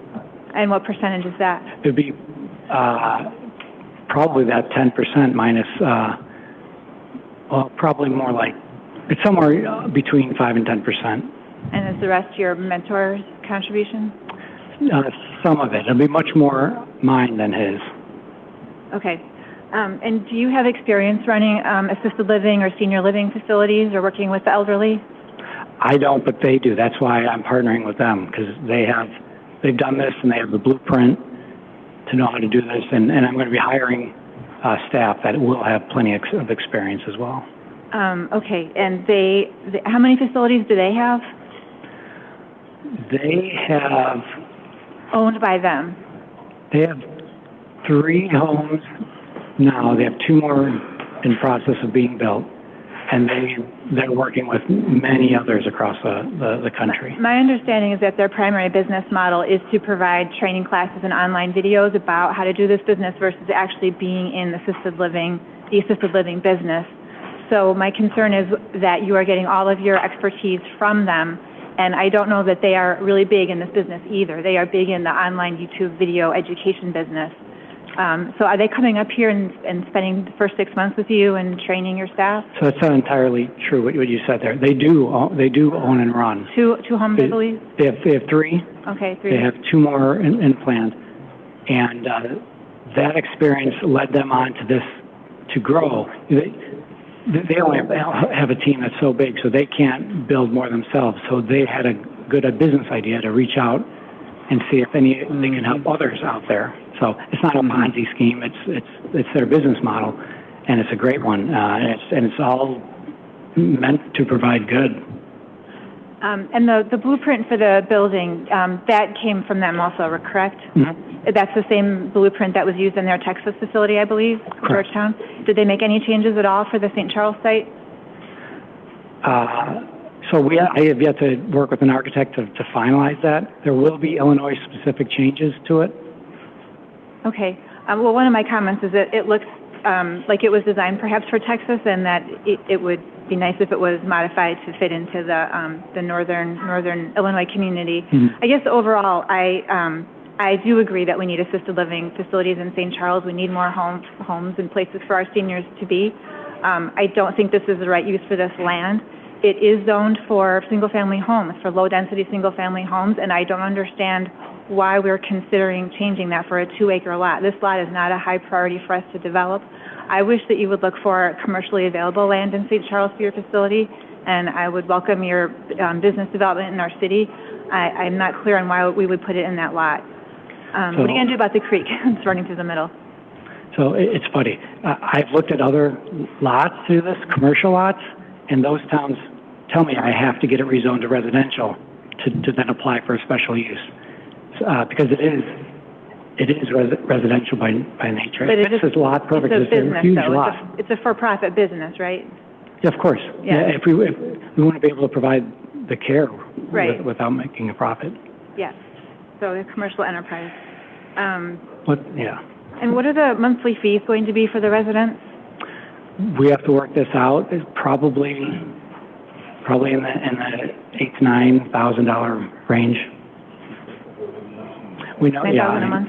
And what percentage is that? It'd be probably that 10% minus, probably more like, it's somewhere between 5 and 10%. And is the rest your mentor's contribution? Some of it. It'll be much more mine than his. Okay. And do you have experience running assisted living or senior living facilities or working with the elderly? I don't, but they do. That's why I'm partnering with them, because they've done this and they have the blueprint to know how to do this. And I'm going to be hiring staff that will have plenty of experience as well. Okay. And how many facilities do they have? They have... Owned by them? They have 3 homes now. They have 2 more in process of being built. And they're working with many others across the country. My understanding is that their primary business model is to provide training classes and online videos about how to do this business versus actually being in the assisted living business. So my concern is that you are getting all of your expertise from them, and I don't know that they are really big in this business either. They are big in the online YouTube video education business. So are they coming up here and spending the first 6 months with you and training your staff? So it's not entirely true what you said there. They do own and run. Two homes, I believe? They have 3. Okay, 3. They have 2 more in plan. And that experience led them on to this, to grow. They only have a team that's so big, so they can't build more themselves. So they had a good business idea to reach out and see if they can help others out there. So it's not a Ponzi scheme. It's their business model, and it's a great one. And it's all meant to provide good. And the blueprint for the building, that came from them also, correct? Mm-hmm. That's the same blueprint that was used in their Texas facility, I believe, Georgetown. Did they make any changes at all for the St. Charles site? I have yet to work with an architect to finalize that. There will be Illinois-specific changes to it. Okay. Well, one of my comments is that it looks like it was designed perhaps for Texas, and that it would be nice if it was modified to fit into the northern Illinois community. Mm-hmm. I guess overall, I do agree that we need assisted living facilities in St. Charles. We need more homes and places for our seniors to be. I don't think this is the right use for this land. It is zoned for single-family homes, for low-density single-family homes, and I don't understand why we're considering changing that for a 2-acre lot. This lot is not a high priority for us to develop. I wish that you would look for commercially available land in St. Charles for your facility, and I would welcome your business development in our city. I'm not clear on why we would put it in that lot. What are you going to do about the creek? It's running through the middle. So it's funny. I've looked at other lots through this, commercial lots, and those towns tell me I have to get it rezoned to residential to then apply for a special use. Because it is residential by nature. But this is lot perfect. It's a business, a huge though. lot. It's a for-profit business, right? Yeah, of course. Yeah. If we want to be able to provide the care Right. without making a profit. Yes. So a commercial enterprise. Yeah. And what are the monthly fees going to be for the residents? We have to work this out. It's probably in the $8,000 to $9,000 range. We know. $9,000 a month.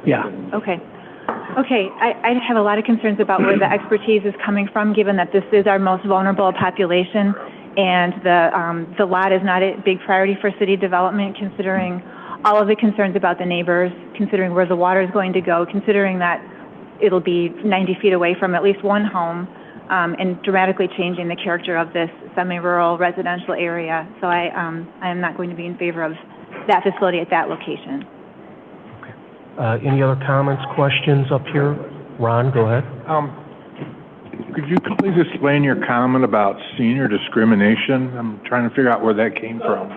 Yeah. Okay. Okay. I have a lot of concerns about where the expertise is coming from, given that this is our most vulnerable population, and the lot is not a big priority for city development, considering all of the concerns about the neighbors, considering where the water is going to go, considering that it'll be 90 feet away from at least one home, and dramatically changing the character of this semi-rural residential area. So I am not going to be in favor of that facility at that location. Any other comments, questions up here? Ron, go ahead. Could you please explain your comment about senior discrimination? I'm trying to figure out where that came from.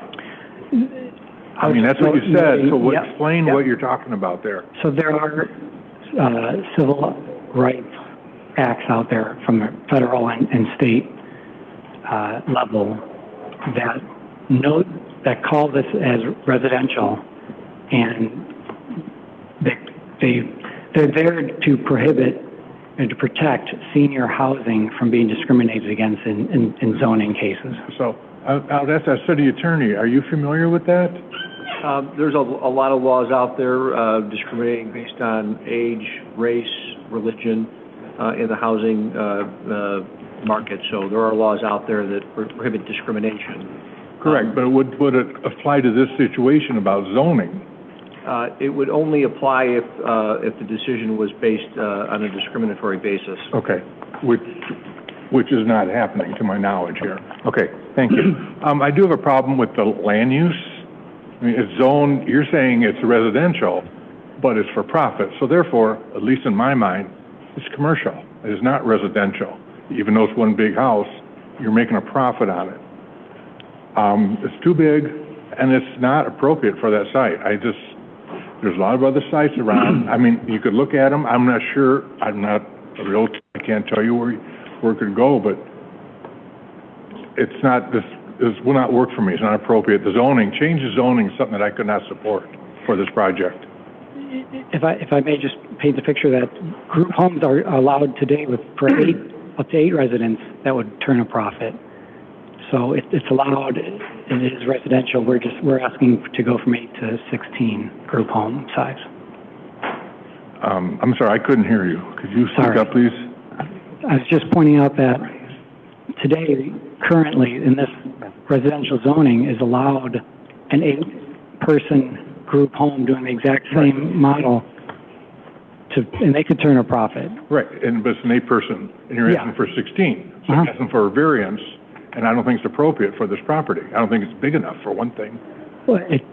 I mean, that's what you said, so explain what you're talking about there. So there are civil rights acts out there from the federal and state level that call this as residential, and they're there to prohibit and to protect senior housing from being discriminated against in zoning cases. So I'll ask our city attorney, are you familiar with that? There's a lot of laws out there discriminating based on age, race, religion in the housing market. So there are laws out there that prohibit discrimination. Correct, but would it apply to this situation about zoning? It would only apply if the decision was based on a discriminatory basis. Okay, which is not happening to my knowledge here. Okay, thank you. I do have a problem with the land use. I mean, it's zoned, you're saying it's residential, but it's for profit. So therefore, at least in my mind, it's commercial. It is not residential. Even though it's one big house, you're making a profit on it. It's too big, and it's not appropriate for that site. There's a lot of other sites around. I mean, you could look at them. I'm not sure. I'm not a realtor. I can't tell you where it could go, but it's not this. This will not work for me. It's not appropriate. The change of zoning is something that I could not support for this project. If I may just paint the picture that group homes are allowed today for up to 8 residents that would turn a profit. So it's allowed. It is residential. We're asking to go from 8 to 16 group home size. I'm sorry, I couldn't hear you. Could you speak up, please? I was just pointing out that today, currently, in this residential zoning, is allowed an 8-person group home doing the exact same model, and they could turn a profit. Right, but it's an 8-person, and you're asking for 16. So you're asking for a variance, and I don't think it's appropriate for this property. I don't think it's big enough, for one thing. Well, it's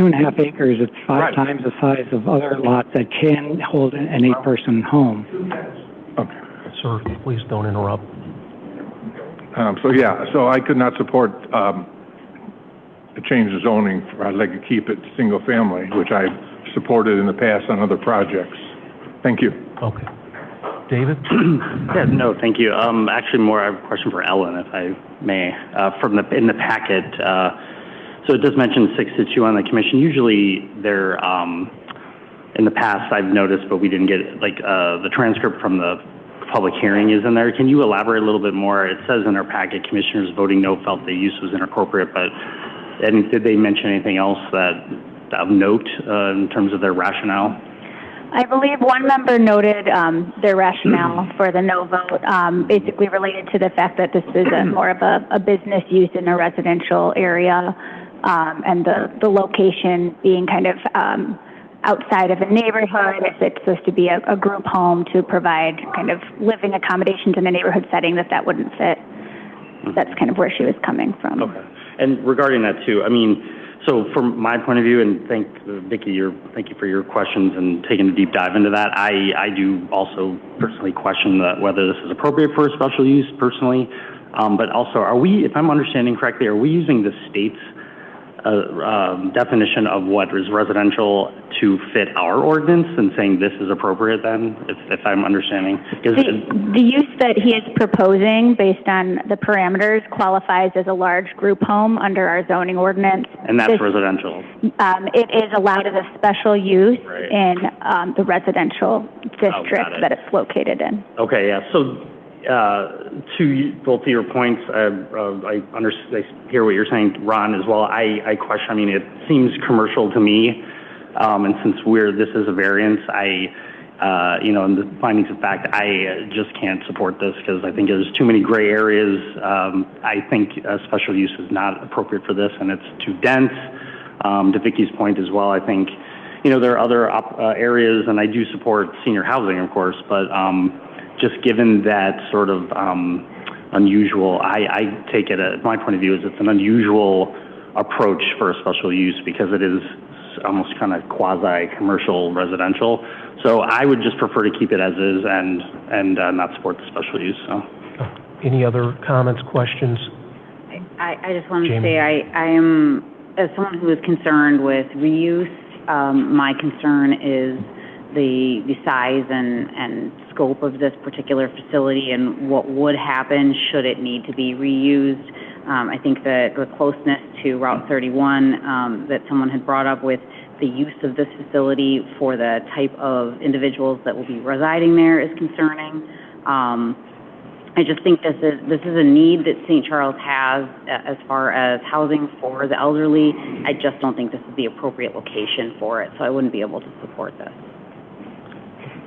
2.5 acres. It's 5 times the size of other lots that can hold an 8-person home. Okay. Sir, please don't interrupt. So I could not support the change of zoning. I'd like to keep it single family, which I've supported in the past on other projects. Thank you. Okay. David? No, thank you. Actually, I have a question for Ellen, if I may. In the packet, so it does mention 6-2 on the commission. Usually, they're in the past I've noticed, but we didn't get the transcript from the public hearing is in there. Can you elaborate a little bit more? It says in our packet, commissioners voting no felt the use was inappropriate, but did they mention anything else that of note in terms of their rationale? I believe one member noted their rationale for the no vote, basically related to the fact that this is more of a business use in a residential area, and the location being kind of outside of a neighborhood. If it's supposed to be a group home to provide kind of living accommodations in a neighborhood setting, that wouldn't fit. That's kind of where she was coming from. Okay. And regarding that too, I mean, so from my point of view, and thank you for your questions and taking a deep dive into that. I do also personally question whether this is appropriate for a special use personally. But also, are we, if I'm understanding correctly, are we using the state's definition of what is residential to fit our ordinance and saying this is appropriate then, if I'm understanding? The use that he is proposing based on the parameters qualifies as a large group home under our zoning ordinance. And that's residential? It is allowed as a special use in the residential district that it's located in. Okay, yeah. So to both of your points, I hear what you're saying, Ron, as well. I question, I mean, it seems commercial to me, and since this is a variance, in the findings of fact, I just can't support this because I think there's too many gray areas. I think a special use is not appropriate for this, and it's too dense. To Vicki's point as well, I think, there are other areas, and I do support senior housing, of course, but just given that sort of unusual, I take it, my point of view is it's an unusual approach for a special use because it is almost kind of quasi-commercial residential. So I would just prefer to keep it as is and not support the special use. So. Any other comments, questions? I just want to say I am, as someone who is concerned with reuse, my concern is the size and scope of this particular facility and what would happen should it need to be reused. I think that the closeness to Route 31 that someone had brought up with the use of this facility for the type of individuals that will be residing there is concerning. I just think this is a need that St. Charles has as far as housing for the elderly. I just don't think this is the appropriate location for it, so I wouldn't be able to support this.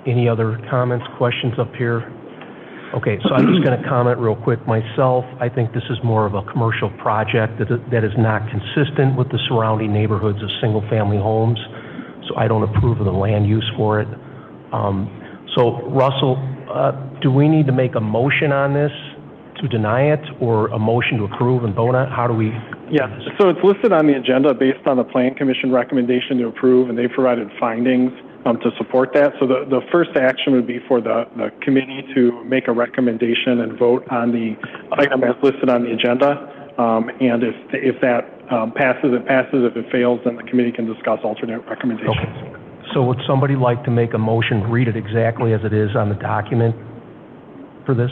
Any other comments, questions up here? Okay, so I'm just going to comment real quick myself. I think this is more of a commercial project that is not consistent with the surrounding neighborhoods of single-family homes, so I don't approve of the land use for it. So, Russell, do we need to make a motion on this to deny it, or a motion to approve and vote on it? How do we? Yeah, so it's listed on the agenda based on the Plan Commission recommendation to approve, and they provided findings to support that. So the first action would be for the committee to make a recommendation and vote on the item as listed on the agenda. And if that passes, it passes. If it fails, then the committee can discuss alternate recommendations. Okay. So would somebody like to make a motion, read it exactly as it is on the document for this?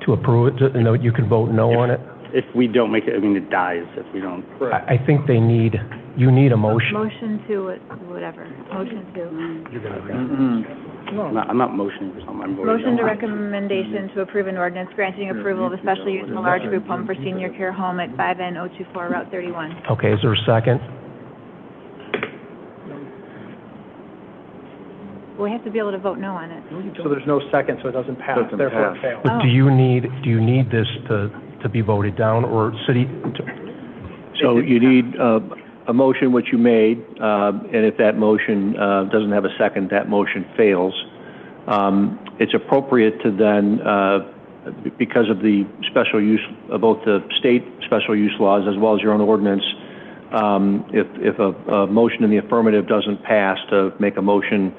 To approve it, you can vote no on it? If we don't make it, I mean, it dies if we don't. I think you need a motion. Motion to whatever. Motion to. You're going to read it. I'm not motioning for something. I'm voting Motion no. to recommendation to approve an ordinance granting approval of a special use in a large group home for senior care home at 5N024 Route 31. Okay, is there a second? We have to be able to vote no on it. So there's no second, so it doesn't pass. Therefore, it fails. But do you need this to be voted down, or city? So you need a motion which you made, and if that motion doesn't have a second, that motion fails. It's appropriate to then, because of the special use, both the state special use laws as well as your own ordinance, if a motion in the affirmative doesn't pass, to make a motion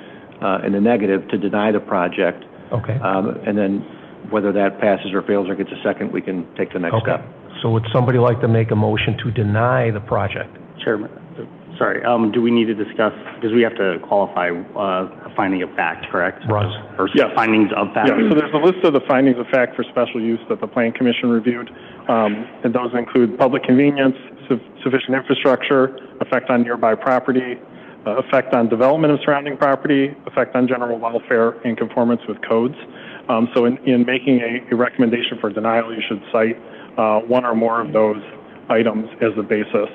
in the negative to deny the project. Okay. And then whether that passes or fails or gets a second, we can take the next step. So would somebody like to make a motion to deny the project? Chairman, sorry, do we need to discuss, because we have to qualify a finding of fact, correct? Russ. Or findings of fact? Yeah, so there's a list of the findings of fact for special use that the Plan Commission reviewed, and those include public convenience, sufficient infrastructure, effect on nearby property, effect on development of surrounding property, effect on general welfare in conformance with codes. So in making a recommendation for denial, you should cite one or more of those items as the basis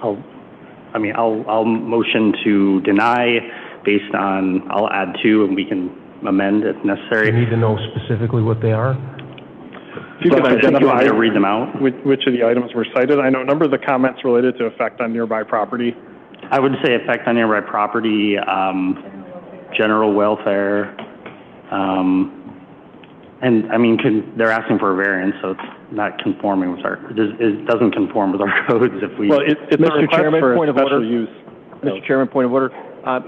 I'll motion to deny based on, I'll add 2 and we can amend if necessary. You need to know specifically what they are? If you could identify to read them out. Which of the items were cited. I know a number of the comments related to effect on nearby property. I would say effect on nearby property, general welfare, and I mean, they're asking for a variance, so it's not conforming with it doesn't conform with our codes if we. Well, it's Mr. Chairman, point of order. Mr. Chairman, point of order.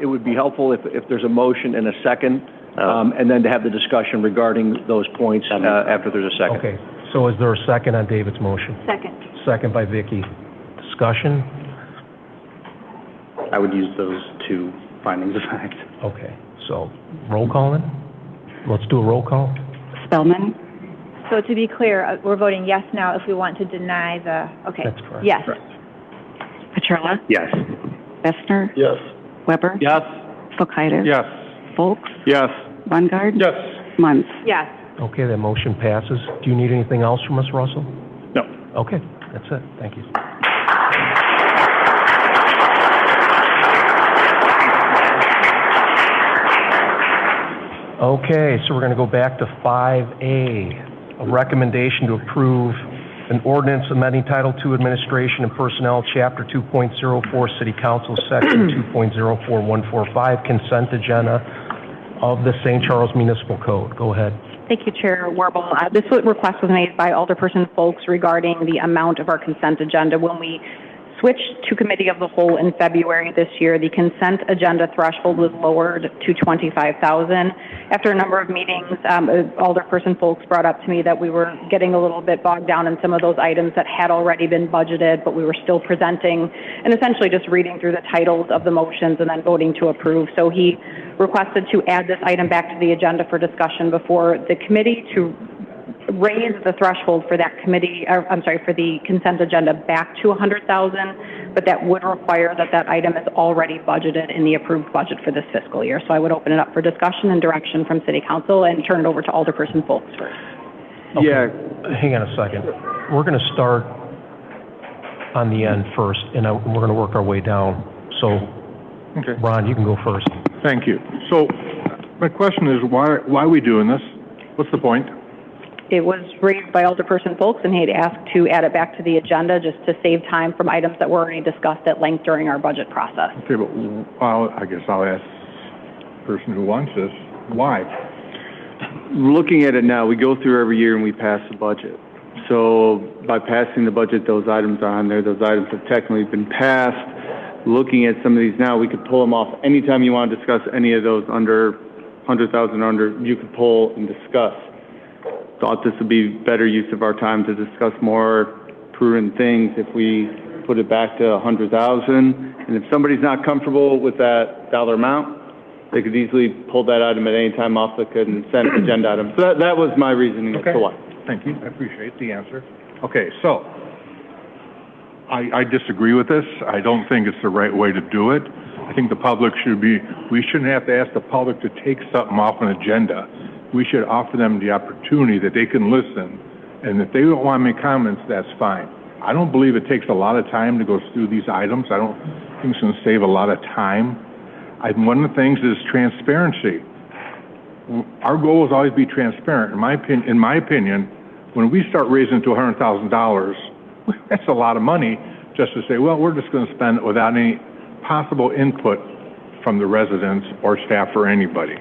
It would be helpful if there's a motion and a second, and then to have the discussion regarding those points after there's a second. Okay, so is there a second on David's motion? Second. Second by Vicki. Discussion? I would use those 2 findings of fact. Okay, so roll call then? Let's do a roll call. Spellman? So to be clear, we're voting yes now if we want to deny the, okay. That's correct. Yes. Petrella? Yes. Bessner? Yes. Weber? Yes. Fokaitis? Yes. Folks? Yes. Bungard? Yes. Munz? Yes. Okay, that motion passes. Do you need anything else from us, Russell? No. Okay, that's it. Thank you. Okay, so we're going to go back to 5A, a recommendation to approve an ordinance amending Title II Administration and Personnel, Chapter 2.04, City Council, Section 2.04145, consent agenda of the St. Charles Municipal Code. Go ahead. Thank you, Chair Warble. This request was made by Alderperson Folks regarding the amount of our consent agenda. When we switched to Committee of the Whole in February this year, the consent agenda threshold was lowered to $25,000. After a number of meetings, Alderperson Folks brought up to me that we were getting a little bit bogged down in some of those items that had already been budgeted, but we were still presenting and essentially just reading through the titles of the motions and then voting to approve. So he requested to add this item back to the agenda for discussion before the committee to raise the threshold for that committee, for the consent agenda back to $100,000, but that would require that item is already budgeted in the approved budget for this fiscal year. So I would open it up for discussion and direction from City Council and turn it over to Alderperson Folks first. Okay. Yeah. Hang on a second. We're going to start on the end first, and we're going to work our way down. So, okay. Ron, you can go first. Thank you. So, my question is, why are we doing this? What's the point? It was raised by Alderperson Folks, and he'd asked to add it back to the agenda just to save time from items that were already discussed at length during our budget process. Okay, but I guess I'll ask the person who wants this, why? Looking at it now, we go through every year and we pass the budget. So by passing the budget, those items are on there. Those items have technically been passed. Looking at some of these now, we could pull them off. Anytime you want to discuss any of those under 100,000 or under, you could pull and discuss. Thought this would be better use of our time to discuss more prudent things if we put it back to 100,000. And if somebody's not comfortable with that dollar amount, they could easily pull that item at any time off the consent agenda item. So that was my reasoning as to why. Thank you. I appreciate the answer. Okay, so I disagree with this. I don't think it's the right way to do it. I think the public we shouldn't have to ask the public to take something off an agenda. We should offer them the opportunity that they can listen, and if they don't want to make comments, that's fine. I don't believe it takes a lot of time to go through these items. I don't think it's going to save a lot of time. One of the things is transparency. Our goal is always be transparent. In my opinion, when we start raising to $100,000, that's a lot of money just to say, well, we're just going to spend it without any possible input from the residents or staff or anybody.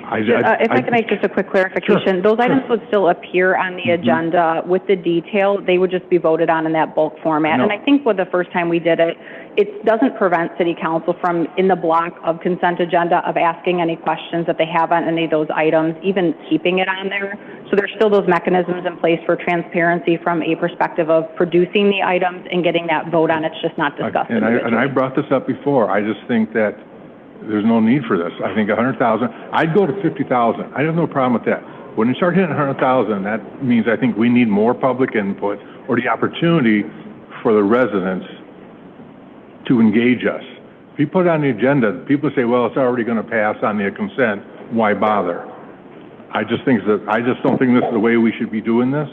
If I could make just a quick clarification, those items would still appear on the agenda with the detail. They would just be voted on in that bulk format. And I think the first time we did it, it doesn't prevent City Council from, in the block of consent agenda, of asking any questions that they have on any of those items, even keeping it on there. So there's still those mechanisms in place for transparency from a perspective of producing the items and getting that vote on. It's just not discussed. And I brought this up before. I just think that there's no need for this. I think 100,000, I'd go to 50,000. I have no problem with that. When you start hitting 100,000, that means I think we need more public input or the opportunity for the residents to engage us. If you put it on the agenda, people say, well, it's already going to pass on the consent. Why bother? I just don't think this is the way we should be doing this.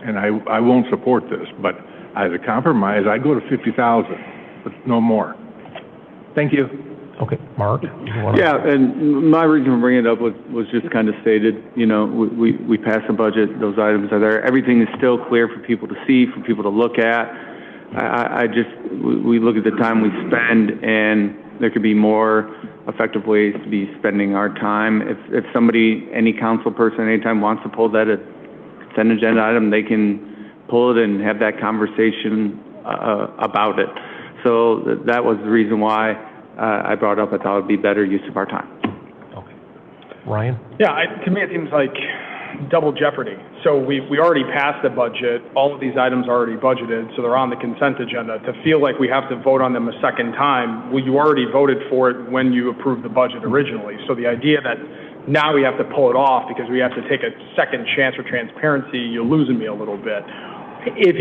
and I won't support this, but as a compromise, I'd go to 50,000, but no more. Thank you. Okay, Mark? Yeah, and my reason for bringing it up was just kind of stated, you know, we passed the budget, those items are there. Everything is still clear for people to see, for people to look at. We look at the time we spend, and there could be more effective ways to be spending our time. If somebody, any council person, anytime wants to pull that consent agenda item, they can pull it and have that conversation about it. So that was the reason why I brought up. I thought it would be better use of our time. Okay. Ryan? Yeah, to me it seems like double jeopardy. So we already passed the budget. All of these items are already budgeted, so they're on the consent agenda. To feel like we have to vote on them a second time, well, you already voted for it when you approved the budget originally. So the idea that now we have to pull it off because we have to take a second chance for transparency, you're losing me a little bit. If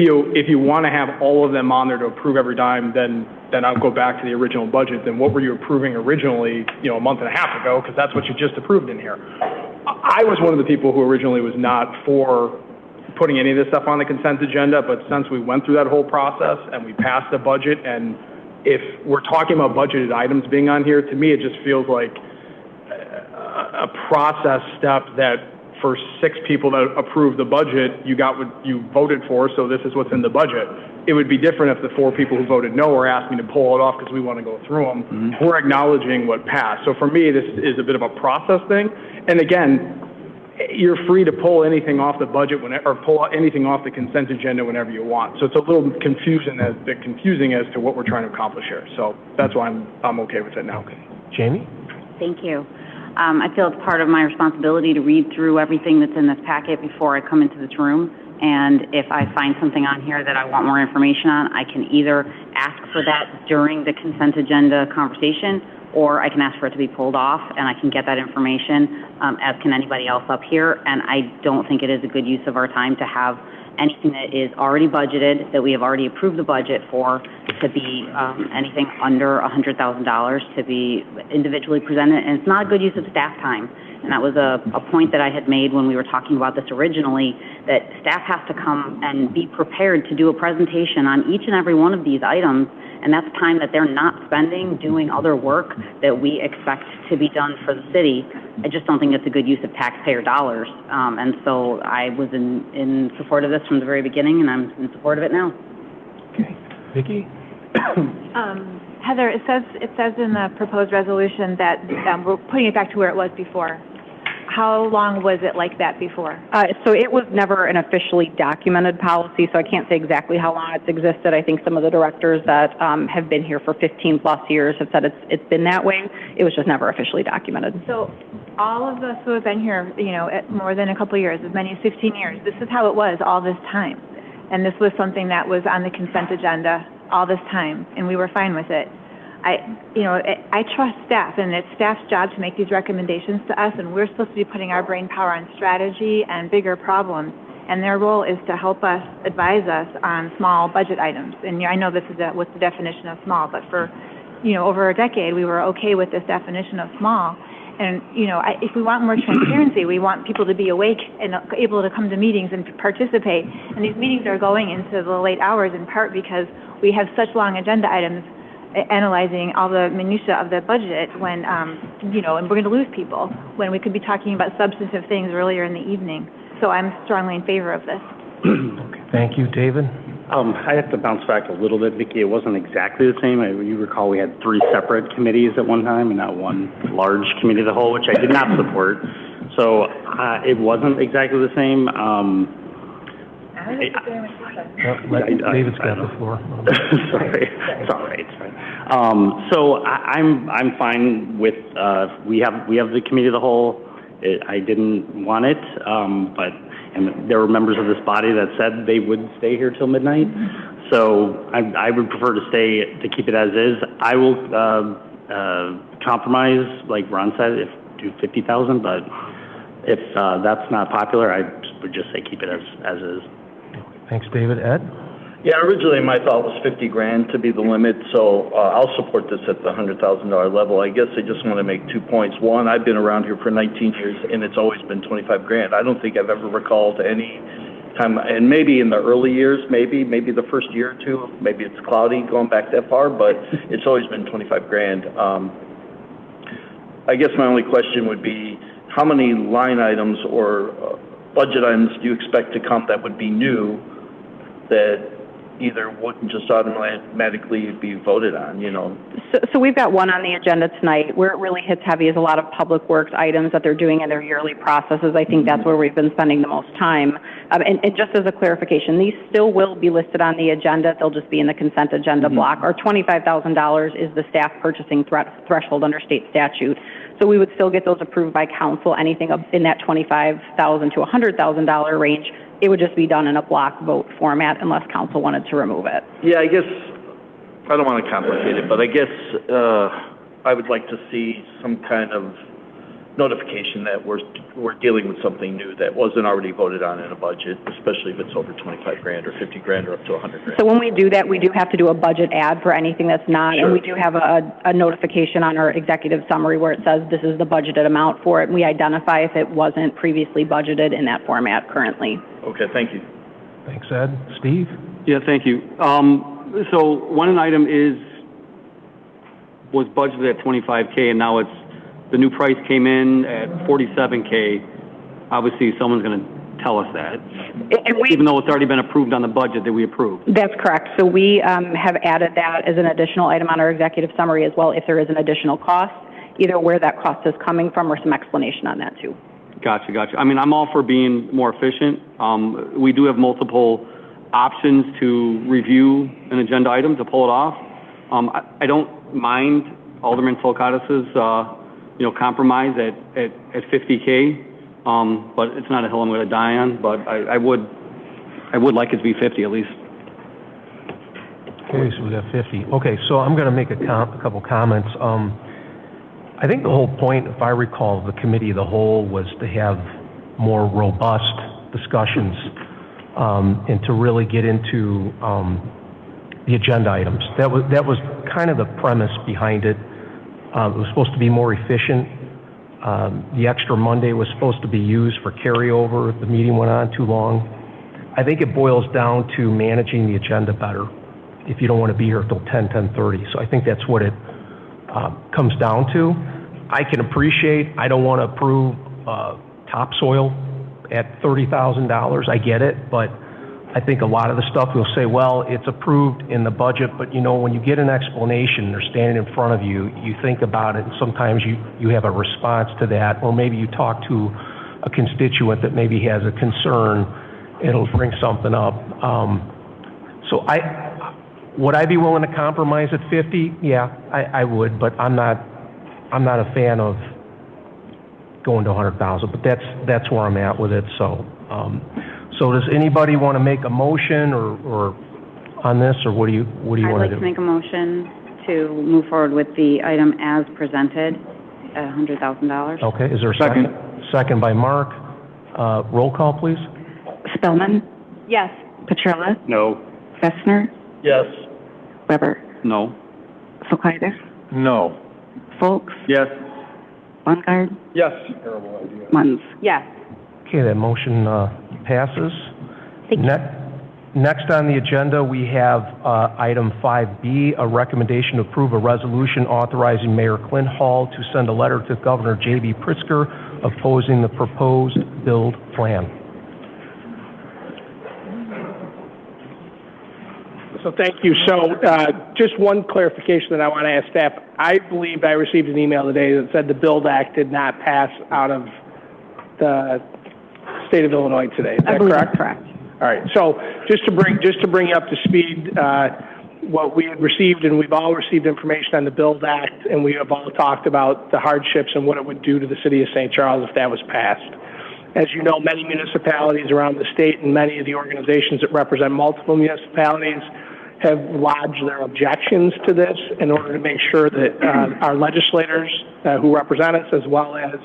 you want to have all of them on there to approve every dime, then I'll go back to the original budget. Then what were you approving originally, you know, a month and a half ago? Because that's what you just approved in here. I was one of the people who originally was not for putting any of this stuff on the consent agenda, but since we went through that whole process and we passed the budget, and if we're talking about budgeted items being on here, to me it just feels like a process step that for 6 people that approved the budget, you got what you voted for, so this is what's in the budget. It would be different if the 4 people who voted no were asked me to pull it off because we want to go through them. Mm-hmm. We're acknowledging what passed. So for me, this is a bit of a process thing. And again, you're free to pull anything off the budget or pull anything off the consent agenda whenever you want. So it's a little confusing as to what we're trying to accomplish here. So that's why I'm okay with it now. Okay. Jamie? Thank you. I feel it's part of my responsibility to read through everything that's in this packet before I come into this room. And if I find something on here that I want more information on, I can either ask for that during the consent agenda conversation, or I can ask for it to be pulled off, and I can get that information, as can anybody else up here. And I don't think it is a good use of our time to have anything that is already budgeted, that we have already approved the budget for, to be anything under $100,000 to be individually presented. And it's not a good use of staff time. And that was a point that I had made when we were talking about this originally, that staff has to come and be prepared to do a presentation on each and every one of these items. And that's time that they're not spending doing other work that we expect to be done for the city. I just don't think it's a good use of taxpayer dollars. And so I was in support of this from the very beginning, and I'm in support of it now. Okay. Vicki? Heather, it says in the proposed resolution that we're putting it back to where it was before. How long was it like that before? So it was never an officially documented policy, so I can't say exactly how long it's existed. I think some of the directors that have been here for 15 plus years have said it's been that way. It was just never officially documented. So all of us who have been here, you know, more than a couple of years, as many as 15 years, this is how it was all this time. And this was something that was on the consent agenda all this time, and we were fine with it. I trust staff, and it's staff's job to make these recommendations to us, and we're supposed to be putting our brain power on strategy and bigger problems, and their role is to help us, advise us on small budget items. And I know this is what's the definition of small, but for, over a decade, we were okay with this definition of small. And, if we want more transparency, we want people to be awake and able to come to meetings and participate. And these meetings are going into the late hours in part because we have such long agenda items analyzing all the minutia of the budget when, and we're going to lose people when we could be talking about substantive things earlier in the evening. So I'm strongly in favor of this. Okay. Thank you. David? I have to bounce back a little bit, Vicki. It wasn't exactly the same. You recall we had 3 separate committees at one time and not one large committee of the whole, which I did not support. So it wasn't exactly the same. David's got the floor. Sorry. It's all right. So I'm fine with, we have the committee of the whole. I didn't want it, and there were members of this body that said they would stay here till midnight. So I would prefer to keep it as is. I will compromise, like Ron said, do 50,000. But if that's not popular, I would just say keep it as is. Thanks, David. Ed? Yeah, originally my thought was 50 grand to be the limit, so I'll support this at the $100,000 level. I guess I just want to make 2 points. One, I've been around here for 19 years, and it's always been 25 grand. I don't think I've ever recalled any time, and maybe in the early years, maybe the first year or two, maybe it's cloudy going back that far, but it's always been 25 grand. I guess my only question would be, how many line items or budget items do you expect to come that would be new that either wouldn't just automatically be voted on, you know? So we've got one on the agenda tonight. Where it really hits heavy is a lot of public works items that they're doing in their yearly processes. I think that's where we've been spending the most time. And just as a clarification, these still will be listed on the agenda. They'll just be in the consent agenda block. Our $25,000 is the staff purchasing threshold under state statute. So we would still get those approved by council. Anything in that $25,000 to $100,000 range, it would just be done in a block vote format unless council wanted to remove it. Yeah, I guess, I don't want to complicate it, but I guess I would like to see some kind of notification that we're dealing with something new that wasn't already voted on in a budget, especially if it's over 25 grand or 50 grand or up to 100 grand. So when we do that, we do have to do a budget ad for anything that's not, and we do have a notification on our executive summary where it says this is the budgeted amount for it, and we identify if it wasn't previously budgeted in that format currently. Okay, thank you. Thanks, Ed. Steve? Yeah, thank you. So one item was budgeted at 25K, and now the new price came in at 47K. Obviously, someone's going to tell us that, even though it's already been approved on the budget that we approved. That's correct. So we have added that as an additional item on our executive summary as well, if there is an additional cost, either where that cost is coming from or some explanation on that too. Gotcha. I mean, I'm all for being more efficient. We do have multiple options to review an agenda item to pull it off. I don't mind Alderman Folcatus's compromise at 50K, but it's not a hill I'm going to die on. But I would like it to be 50 at least. Okay, so we got 50. Okay, so I'm going to make a couple comments. I think the whole point, if I recall, of the committee of the whole was to have more robust discussions and to really get into the agenda items. That was kind of the premise behind it. It was supposed to be more efficient. The extra Monday was supposed to be used for carryover. The meeting went on too long. I think it boils down to managing the agenda better if you don't want to be here till 10:30. So I think that's what it comes down to. I can appreciate, I don't want to approve topsoil at $30,000. I get it, but I think a lot of the stuff you'll say, well, it's approved in the budget, but when you get an explanation, they're standing in front of you, you think about it, and sometimes you have a response to that, or maybe you talk to a constituent that maybe has a concern, it'll bring something up. So would I be willing to compromise at 50? Yeah, I would, but I'm not a fan of going to 100,000, but that's where I'm at with it. So does anybody want to make a motion or on this, or what do you want to do? I'd like to make a motion to move forward with the item as presented at $100,000. Okay, is there a second? Second by Mark. Roll call, please. Spellman? Yes. Petrella? No. Fessner? Yes. Weber? No. Folkaitis? No. Folks? Yes. Bungard? Yes. Terrible idea. Munns? Yes. Okay, that motion passes. Next on the agenda, we have item 5B, a recommendation to approve a resolution authorizing Mayor Clint Hall to send a letter to Governor J.B. Pritzker opposing the proposed build plan. So thank you. So just one clarification that I want to ask staff. I believe I received an email today that said the Build Act did not pass out of the state of Illinois today. Is that correct? Correct. All right. So just to bring you up to speed, what we had received, and we've all received information on the Build Act, and we have all talked about the hardships and what it would do to the city of St. Charles if that was passed. As you know, many municipalities around the state and many of the organizations that represent multiple municipalities have lodged their objections to this in order to make sure that our legislators who represent us, as well as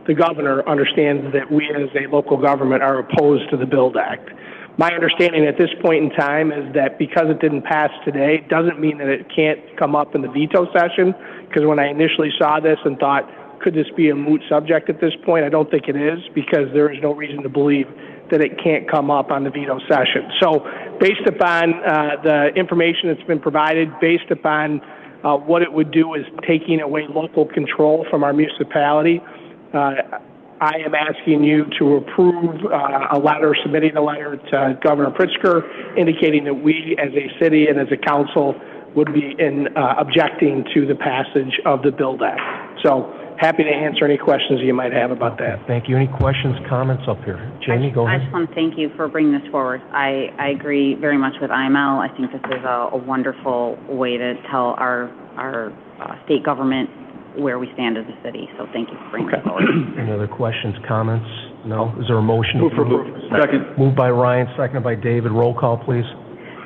the governor, understands that we as a local government are opposed to the Build Act. My understanding at this point in time is that because it didn't pass today, doesn't mean that it can't come up in the veto session, because when I initially saw this and thought, could this be a moot subject at this point? I don't think it is, because there is no reason to believe that it can't come up on the veto session. So based upon the information that's been provided, based upon what it would do is taking away local control from our municipality, I am asking you to approve submitting a letter to Governor Pritzker indicating that we as a city and as a council would be objecting to the passage of the Build Act. So happy to answer any questions you might have about that. Thank you. Any questions, comments up here? Jamie, go ahead. I just want to thank you for bringing this forward. I agree very much with IML. I think this is a wonderful way to tell our state government where we stand as a city. So thank you for bringing this forward. Any other questions, comments? No? Is there a motion? Move for approval. Second. Moved by Ryan, seconded by David. Roll call, please.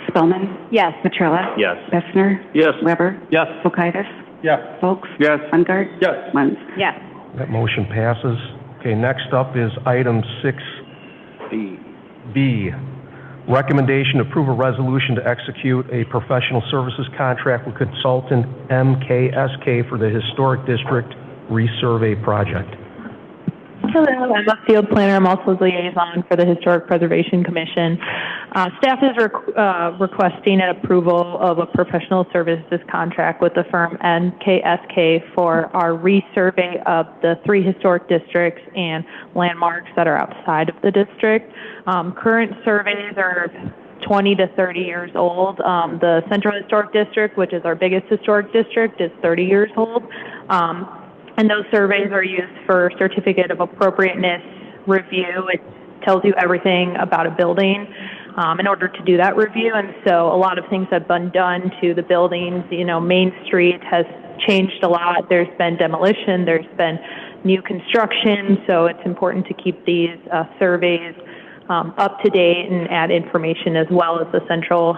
Spellman? Yes. Petrella? Yes. Bessner? Yes. Weber? Yes. Kulkaitis? Yes. Folks? Yes. Mungard? Yes. Munns? Yes. That motion passes. Okay, next up is item 6B. Recommendation to approve a resolution to execute a professional services contract with consultant MKSK for the Historic District Resurvey Project. Hello, I'm a field planner. I'm also the liaison for the Historic Preservation Commission. Staff is requesting an approval of a professional services contract with the firm NKSK for our resurvey of the 3 historic districts and landmarks that are outside of the district. Current surveys are 20 to 30 years old. The Central Historic District, which is our biggest historic district, is 30 years old. And those surveys are used for certificate of appropriateness review. It tells you everything about a building in order to do that review. And so a lot of things have been done to the buildings. You know, Main Street has changed a lot. There's been demolition. There's been new construction. So it's important to keep these surveys up to date and add information, as well as the Central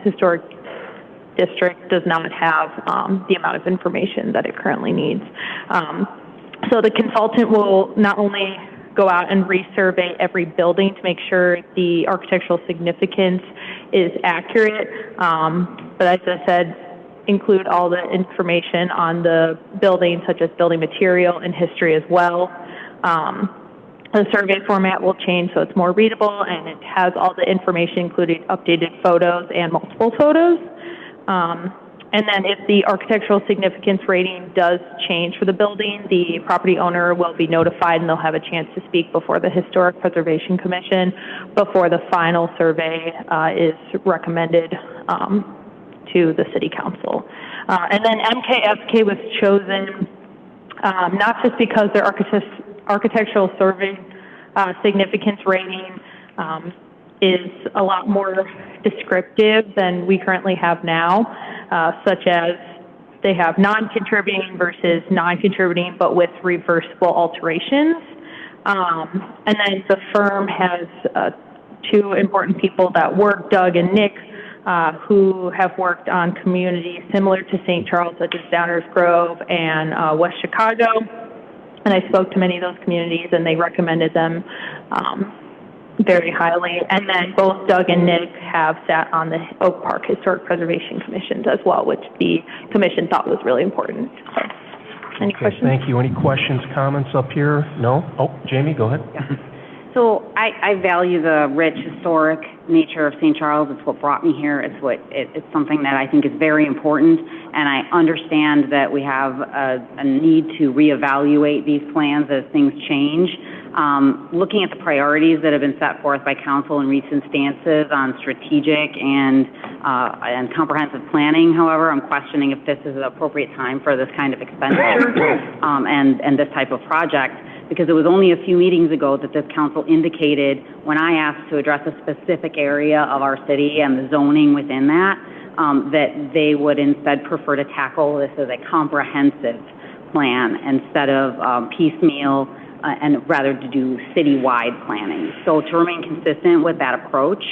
Historic District does not have the amount of information that it currently needs. So the consultant will not only go out and resurvey every building to make sure the architectural significance is accurate, but as I said, include all the information on the building, such as building material and history as well. The survey format will change so it's more readable, and it has all the information, including updated photos and multiple photos. And then if the architectural significance rating does change for the building, the property owner will be notified, and they'll have a chance to speak before the Historic Preservation Commission before the final survey is recommended to the City Council. And then MKSK was chosen not just because their architectural survey significance rating is a lot more descriptive than we currently have now, such as they have non-contributing versus non-contributing, but with reversible alterations. And then the firm has 2 important people that work, Doug and Nick, who have worked on communities similar to St. Charles, such as Downers Grove and West Chicago. And I spoke to many of those communities, and they recommended them very highly. And then both Doug and Nick have sat on the Oak Park Historic Preservation Commissions as well, which the commission thought was really important. So, any questions? Thank you. Any questions, comments up here? No? Oh, Jamie, go ahead. Yeah. So I value the rich historic nature of St. Charles. It's what brought me here. It's something that I think is very important, and I understand that we have a need to reevaluate these plans as things change. Looking at the priorities that have been set forth by council in recent stances on strategic and comprehensive planning, however, I'm questioning if this is the appropriate time for this kind of expenditure and this type of project, because it was only a few meetings ago that this council indicated, when I asked to address a specific area of our city and the zoning within that, that they would instead prefer to tackle this as a comprehensive plan instead of piecemeal, and rather to do citywide planning. So to remain consistent with that approach,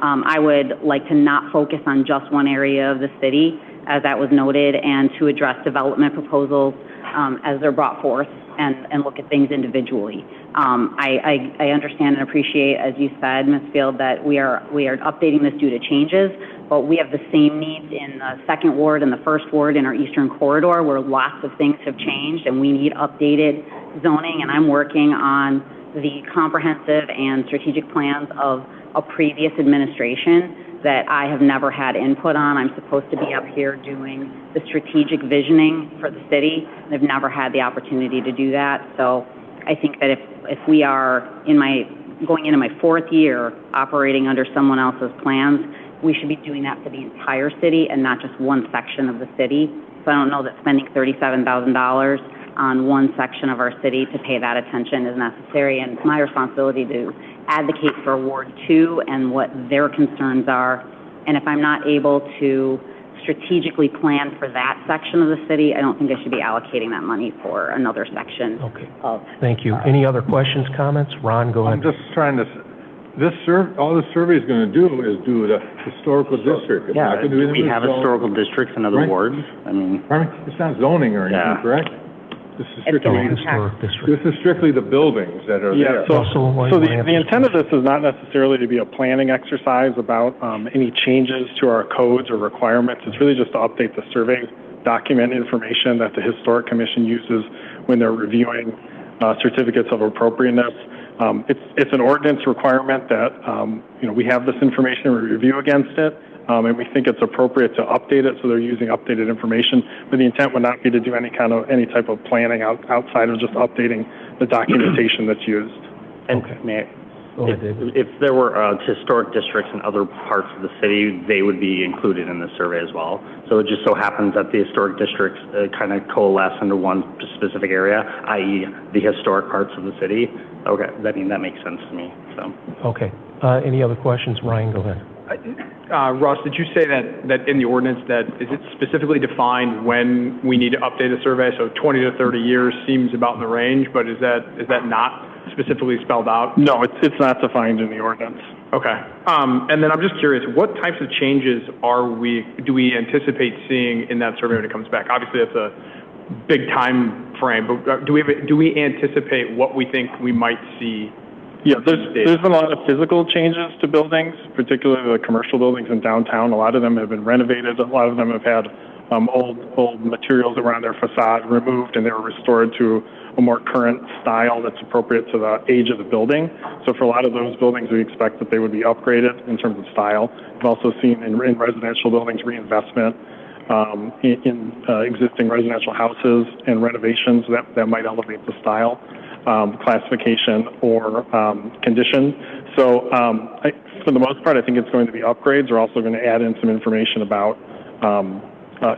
I would like to not focus on just one area of the city, as that was noted, and to address development proposals as they're brought forth and look at things individually. I understand and appreciate, as you said, Ms. Field, that we are updating this due to changes, but we have the same needs in the 2nd Ward and the 1st Ward in our Eastern Corridor, where lots of things have changed and we need updated zoning, and I'm working on the comprehensive and strategic plans of a previous administration that I have never had input on. I'm supposed to be up here doing the strategic visioning for the city, and I've never had the opportunity to do that. So I think that if we are going into my 4th year operating under someone else's plans, we should be doing that for the entire city and not just one section of the city. So I don't know that spending $37,000 on one section of our city to pay that attention is necessary, and it's my responsibility to advocate for Ward 2 and what their concerns are. And if I'm not able to strategically plan for that section of the city, I don't think I should be allocating that money for another section of. Thank you. Any other questions, comments? Ron, go ahead. I'm just trying to, all this survey is going to do is do the historical district. It's not gonna do we have historical districts in other wards. I mean, it's not zoning or anything, correct? This is strictly the buildings that are there. So the intent of this is not necessarily to be a planning exercise about any changes to our codes or requirements. It's really just to update the survey document information that the Historic Commission uses when they're reviewing certificates of appropriateness. It's an ordinance requirement that we have this information and we review against it. And we think it's appropriate to update it, so they're using updated information. But the intent would not be to do any type of planning outside of just updating the documentation that's used. And if there were historic districts in other parts of the city, they would be included in the survey as well. So it just so happens that the historic districts kind of coalesce into one specific area, i.e. the historic parts of the city. Okay, that makes sense to me. So. Okay. Any other questions? Ryan, go ahead. Russ, did you say that in the ordinance is it specifically defined when we need to update a survey? So 20 to 30 years seems about in the range, but is that not specifically spelled out? No, it's not defined in the ordinance. Okay. And then I'm just curious, what types of changes do we anticipate seeing in that survey when it comes back? Obviously, that's a big time frame, but do we anticipate what we think we might see? Yeah, there's been a lot of physical changes to buildings, particularly the commercial buildings in downtown. A lot of them have been renovated. A lot of them have had old materials around their facade removed, and they were restored to a more current style that's appropriate to the age of the building. So for a lot of those buildings, we expect that they would be upgraded in terms of style. We've also seen in residential buildings reinvestment in existing residential houses and renovations that might elevate the style. Classification or condition. So for the most part, I think it's going to be upgrades. We're also going to add in some information about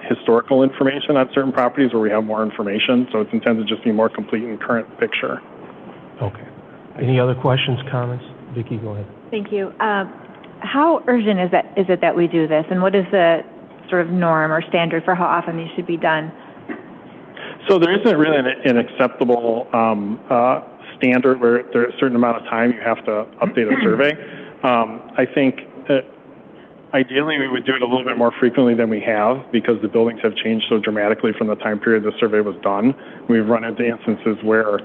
historical information on certain properties where we have more information. So it's intended to just be a more complete and current picture. Okay. Any other questions, comments? Vicki, go ahead. Thank you. How urgent is it that we do this, and what is the sort of norm or standard for how often these should be done? So there isn't really an acceptable standard where there's a certain amount of time you have to update a survey. I think ideally we would do it a little bit more frequently than we have because the buildings have changed so dramatically from the time period the survey was done. We've run into instances where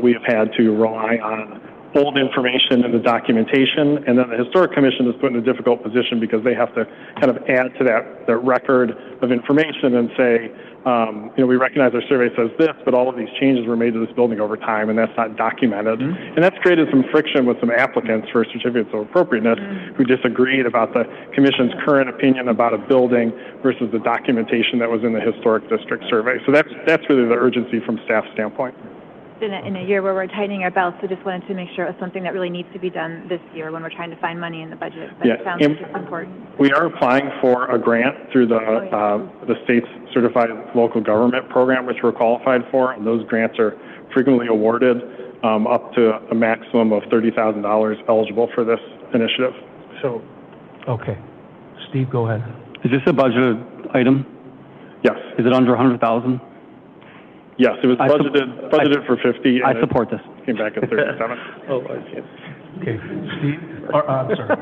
we have had to rely on old information in the documentation, and then the Historic Commission is put in a difficult position because they have to kind of add to that record of information and say, we recognize our survey says this, but all of these changes were made to this building over time, and that's not documented. Mm-hmm. And that's created some friction with some applicants for certificates of appropriateness who disagreed about the Commission's current opinion about a building versus the documentation that was in the Historic District survey. So that's really the urgency from staff standpoint. In a year where we're tightening our belts, we just wanted to make sure it was something that really needs to be done this year when we're trying to find money in the budget. That sounds like it's important. We are applying for a grant through the state's Certified Local Government Program, which we're qualified for, and those grants are frequently awarded up to a maximum of $30,000 eligible for this initiative. So, okay. Steve, go ahead. Is this a budgeted item? Yes. Is it under 100,000? Yes, it was budgeted for 50. I support this. Came back at 37. Oh, I see. Okay, Steve. I'm sorry,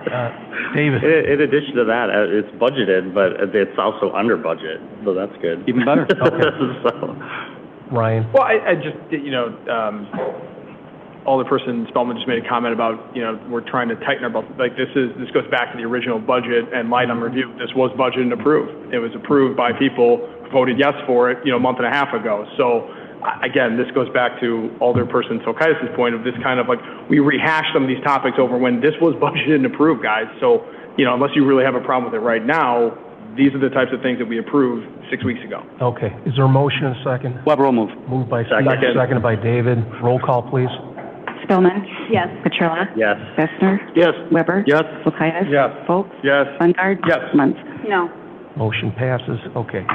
David. In addition to that, it's budgeted, but it's also under budget, so that's good. Even better. Okay. So. Ryan. Well, I just Alderperson Spellman just made a comment about we're trying to tighten our belt. Like this goes back to the original budget and light on review. This was budgeted and approved. It was approved by people who voted yes for it, a month and a half ago. So again, this goes back to Alderperson Sokaitis' point of this kind of like, we rehashed some of these topics over when this was budgeted and approved, guys. So, unless you really have a problem with it right now, these are the types of things that we approved 6 weeks ago. Okay. Is there a motion and a second? Weber will move. Moved by Steve, seconded by David. Roll call, please. Spillman? Yes. Petrilla? Yes. Fessner? Yes. Weber? Yes. Kulkaitis? Yes. Folks? Yes. Bungard? Yes. Munz? No. Motion passes. Okay.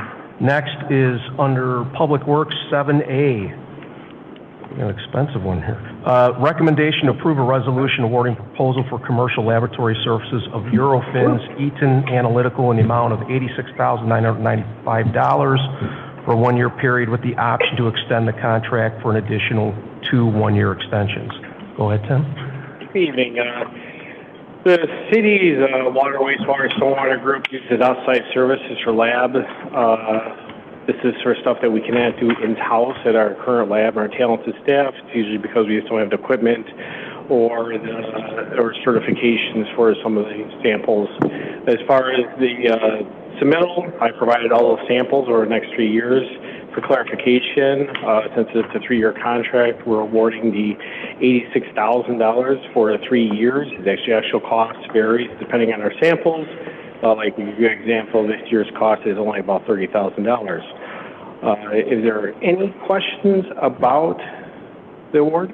Next is under Public Works 7A. An expensive one here. Recommendation to approve a resolution awarding proposal for commercial laboratory services of Eurofins Eaton Analytical in the amount of $86,995 for a one-year period with the option to extend the contract for an additional 2 one-year extensions. Go ahead, Tim. Good evening. The city's water, wastewater, stormwater group uses outside services for lab. This is for stuff that we cannot do in-house at our current lab, our talented staff. It's usually because we just don't have the equipment or certifications for some of the samples. As far as the submittal, I provided all those samples over the next 3 years. For clarification, since it's a 3-year contract, we're awarding the $86,000 for 3 years. The actual cost varies depending on our samples. Like, to give you an example, this year's cost is only about $30,000. Is there any questions about the award?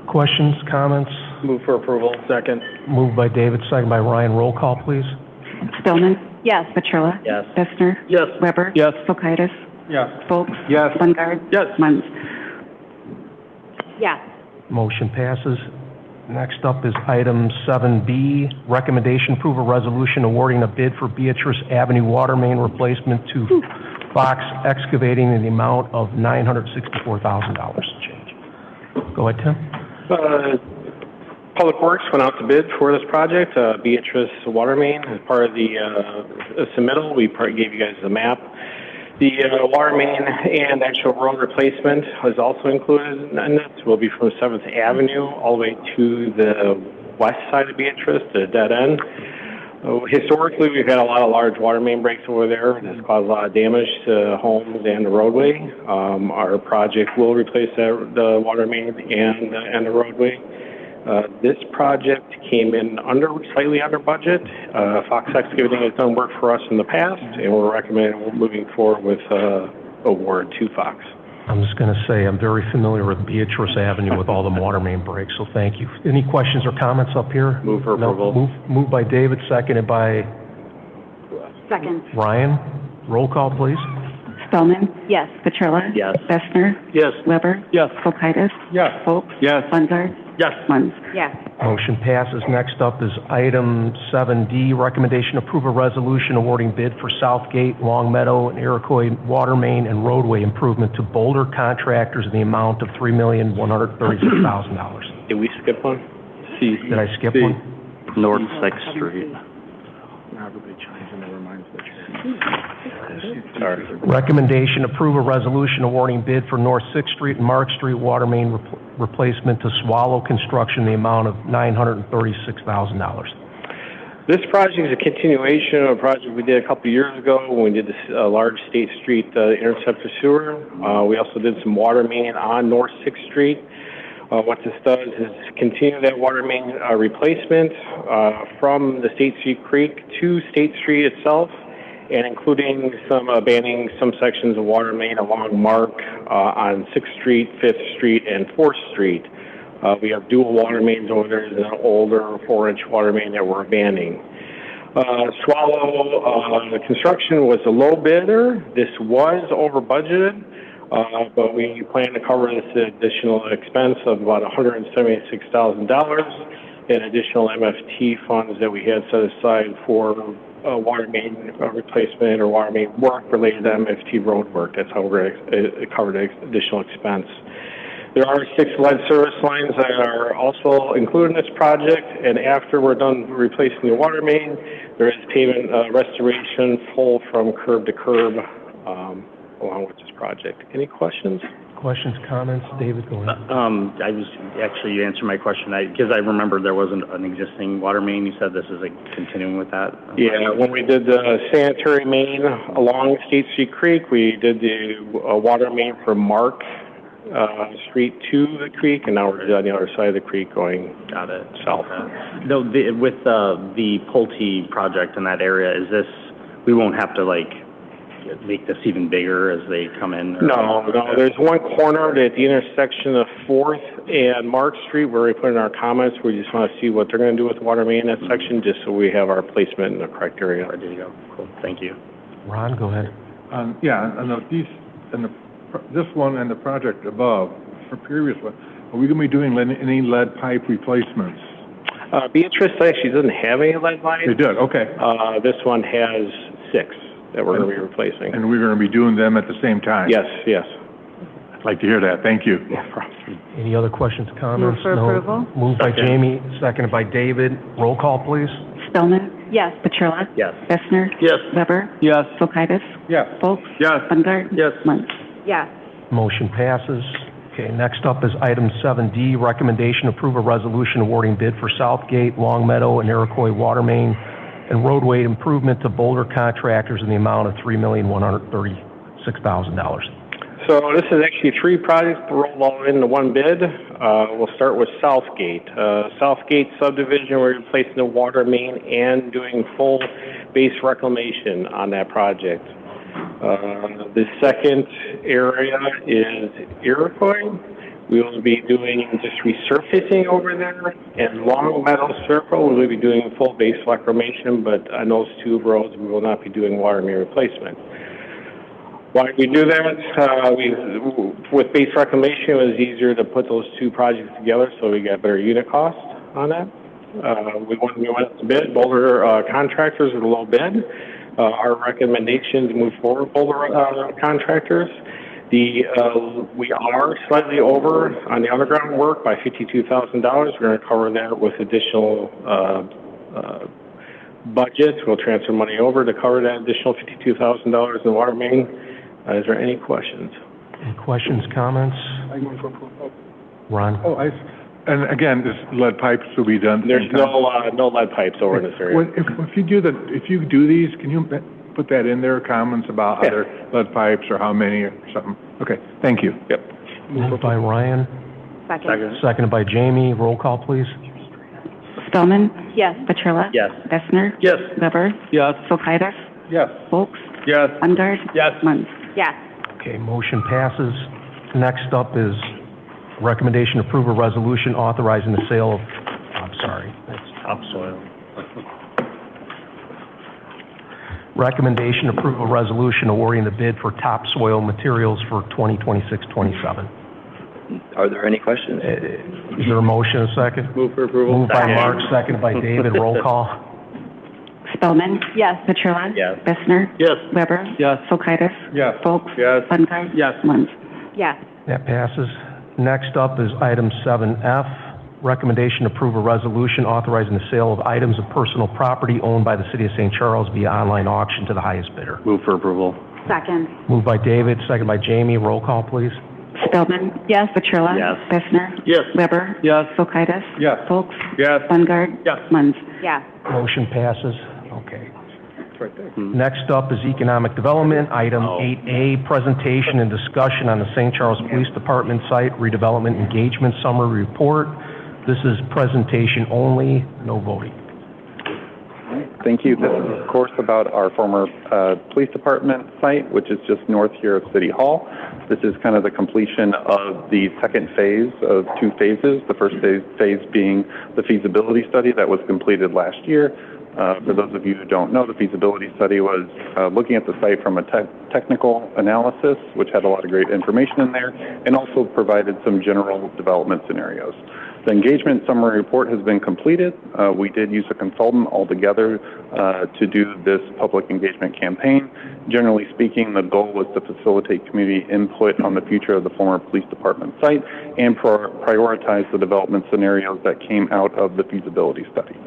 Questions, comments? Move for approval. Second. Moved by David, second by Ryan. Roll call, please. Spillman? Yes. Petrilla? Yes. Fessner? Yes. Weber? Yes. Kulkaitis? Yes. Folks? Yes. Bungard? Yes. Munz? Yes. Motion passes. Next up is item 7B, recommendation to approve a resolution awarding a bid for Beatrice Avenue water main replacement to Fox Excavating in the amount of $964,000 change. Go ahead, Tim. Public Works went out to bid for this project, Beatrice water main. As part of the submittal, we gave you guys the map. The water main and actual road replacement is also included in this. Will be from 7th Avenue all the way to the west side of Beatrice, the dead end. Historically, we've had a lot of large water main breaks over there. This caused a lot of damage to homes and the roadway. Our project will replace the water main and the roadway. This project came in slightly under budget. Fox Excavating has done work for us in the past, and we're recommending moving forward with award to Fox. I'm just going to say I'm very familiar with Beatrice Avenue with all the water main breaks, so thank you. Any questions or comments up here? Move for approval. No? Moved by David, seconded by Second. Ryan. Roll call, please. Spillman? Yes. Petrilla? Yes. Fessner? Yes. Weber? Yes. Kulkaitis? Yes. Folks? Yes. Bungard? Yes. Munz? Yes. Motion passes. Next up is item 7D, recommendation to approve a resolution awarding bid for Southgate, Long Meadow, and Iroquois water main and roadway improvement to Boulder contractors in the amount of $3,136,000. Did we skip one? C. Did I skip one? North 6th Street. Everybody chimes in and reminds me. Sorry. Recommendation to approve a resolution awarding bid for North 6th Street and Mark Street water main replacement to Swallow Construction in the amount of $936,000. This project is a continuation of a project we did a couple of years ago when we did this large State Street interceptor sewer. We also did some water main on North 6th Street. What this does is continue that water main replacement from the State Street Creek to State Street itself, and including abandoning some sections of water main along Mark on 6th Street, 5th Street, and 4th Street. We have dual water mains over there. There's an older 4-inch water main that we're abandoning. Swallow Construction was the low bidder. This was over budgeted, but we plan to cover this additional expense of about $176,000 in additional MFT funds that we had set aside for water main replacement or water main work related to MFT road work. That's how we're going to cover the additional expense. There are 6 lead service lines that are also included in this project, and after we're done replacing the water main, there is pavement restoration full from curb to curb along with this project. Any questions? Questions, comments? David, go ahead. You answered my question, because I remember there wasn't an existing water main. You said this is continuing with that? Yeah, when we did the sanitary main along State Street Creek, we did the water main from Mark street to the creek, and now we're on the other side of the creek going Got it. south. No, with the Pulte project in that area, we won't have to make this even bigger as they come in? No, there's one corner at the intersection of 4th and Mark Street where we put in our comments. We just want to see what they're going to do with the water main in that section, just so we have our placement in the correct area. Ready to go. Cool. Thank you. Ron, go ahead. Yeah, this one and the project above, for previous one, are we going to be doing any lead pipe replacements? Beatrice actually doesn't have any lead lines. They did, okay. This one has 6 that we're going to be replacing. And we're going to be doing them at the same time? Yes. I'd like to hear that. Thank you. Any other questions, comments? Move for approval. Moved by Jamie, seconded by David. Roll call, please. Spellman? Yes. Petrilla? Yes. Bessner? Yes. Weber? Yes. Kulkaitis? Yes. Folks? Yes. Bungard? Yes. Munz? Yes. Motion passes. Okay, next up is item 7D, recommendation to approve a resolution awarding bid for Southgate, Long Meadow, and Iroquois water main and roadway improvement to Boulder contractors in the amount of $3,136,000. So this is actually 3 projects rolled all into one bid. We'll start with Southgate. Southgate subdivision, we're replacing the water main and doing full base reclamation on that project. The second area is Iroquois. We will be doing just resurfacing over there, and Long Meadow Circle, we will be doing full base reclamation, but on those 2 roads, we will not be doing water main replacement. Why did we do that? With base reclamation, it was easier to put those 2 projects together, so we got better unit cost on that. We went to bid. Boulder contractors are the low bid. Our recommendation to move forward, Boulder contractors. We are slightly over on the underground work by $52,000. We're going to cover that with additional budget. We'll transfer money over to cover that additional $52,000 in the water main. Is there any questions? Any questions, comments? Ron? And again, this lead pipes will be done. There's no lead pipes over in this area. If you do these, can you put that in there, comments about other lead pipes or how many or something? Okay, thank you. Yep. Moved by Ryan. Second. Seconded by Jamie. Roll call, please. Spellman? Yes. Petrilla? Yes. Bessner? Yes. Weber? Yes. Kulkaitis? Yes. Folks? Yes. Bungard? Yes. Munz? Yes. Okay, motion passes. Next up is recommendation to approve a resolution authorizing the sale of, that's Topsoil. recommendation to approve a resolution awarding the bid for topsoil materials for 2026-27. Are there any questions? Is there a motion, a second? Move for approval. Moved by Mark, seconded by David. Roll call. Spellman? Yes. Petrilla? Yes. Bessner? Yes. Weber? Yes. Kulkaitis? Yes. Folks? Yes. Bungard? Yes. Munz? Yes. That passes. Next up is item 7F, recommendation to approve a resolution authorizing the sale of items of personal property owned by the city of St. Charles via online auction to the highest bidder. Move for approval. Second. Moved by David, seconded by Jamie. Roll call, please. Spellman? Yes. Petrilla? Yes. Bessner? Yes. Weber? Yes. Kulkaitis? Yes. Folks? Yes. Bungard? Yes. Munz? Yes. Motion passes. Okay. Right there. Next up is economic development, item 8A, presentation and discussion on the St. Charles Police Department site redevelopment engagement summary report. This is presentation only, no voting. Thank you. This is, of course, about our former police department site, which is just north here of City Hall. This is kind of the completion of the second phase of 2 phases. The first phase being the feasibility study that was completed last year. For those of you who don't know, the feasibility study was looking at the site from a technical analysis, which had a lot of great information in there, and also provided some general development scenarios. The engagement summary report has been completed. We did use a consultant altogether to do this public engagement campaign. Generally speaking, the goal was to facilitate community input on the future of the former police department site and prioritize the development scenarios that came out of the feasibility study.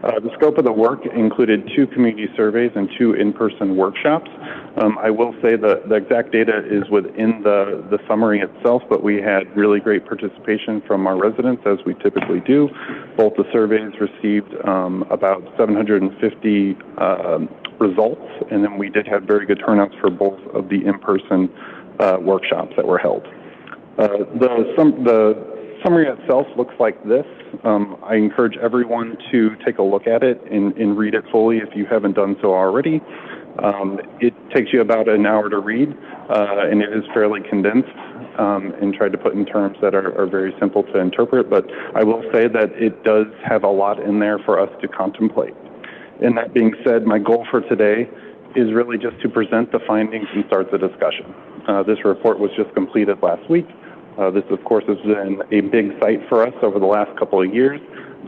The scope of the work included 2 community surveys and 2 in-person workshops. I will say the exact data is within the summary itself, but we had really great participation from our residents, as we typically do. Both the surveys received about 750 results, and then we did have very good turnouts for both of the in-person workshops that were held. The summary itself looks like this. I encourage everyone to take a look at it and read it fully if you haven't done so already. It takes you about an hour to read, and it is fairly condensed and tried to put in terms that are very simple to interpret, but I will say that it does have a lot in there for us to contemplate. And that being said, my goal for today is really just to present the findings and start the discussion. This report was just completed last week. This, of course, has been a big site for us over the last couple of years.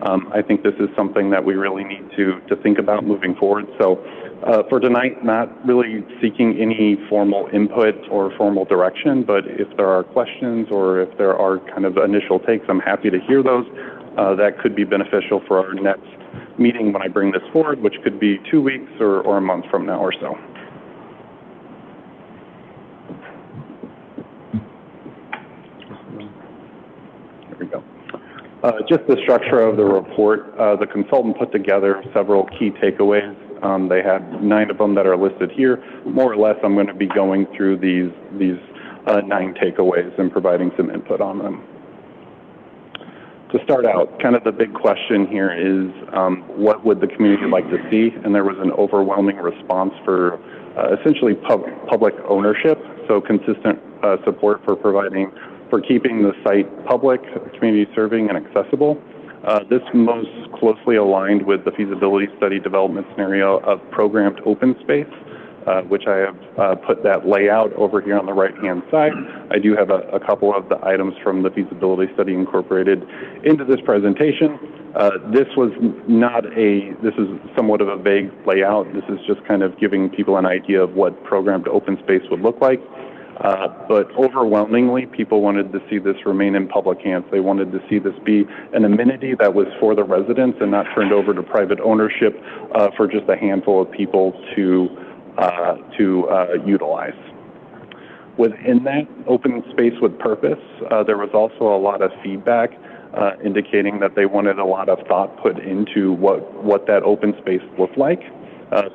I think this is something that we really need to think about moving forward. So for tonight, not really seeking any formal input or formal direction, but if there are questions or if there are kind of initial takes, I'm happy to hear those. That could be beneficial for our next meeting when I bring this forward, which could be 2 weeks or a month from now or so. There we go. Just the structure of the report, the consultant put together several key takeaways. They had 9 of them that are listed here. More or less, I'm going to be going through these 9 takeaways and providing some input on them. To start out, kind of the big question here is what would the community like to see? And there was an overwhelming response for essentially public ownership, so consistent support for keeping the site public, community serving, and accessible. This most closely aligned with the feasibility study development scenario of programmed open space, which I have put that layout over here on the right-hand side. I do have a couple of the items from the feasibility study incorporated into this presentation. This is somewhat of a vague layout. This is just kind of giving people an idea of what programmed open space would look like. But overwhelmingly, people wanted to see this remain in public hands. They wanted to see this be an amenity that was for the residents and not turned over to private ownership for just a handful of people to utilize. Within that open space with purpose, there was also a lot of feedback indicating that they wanted a lot of thought put into what that open space looked like.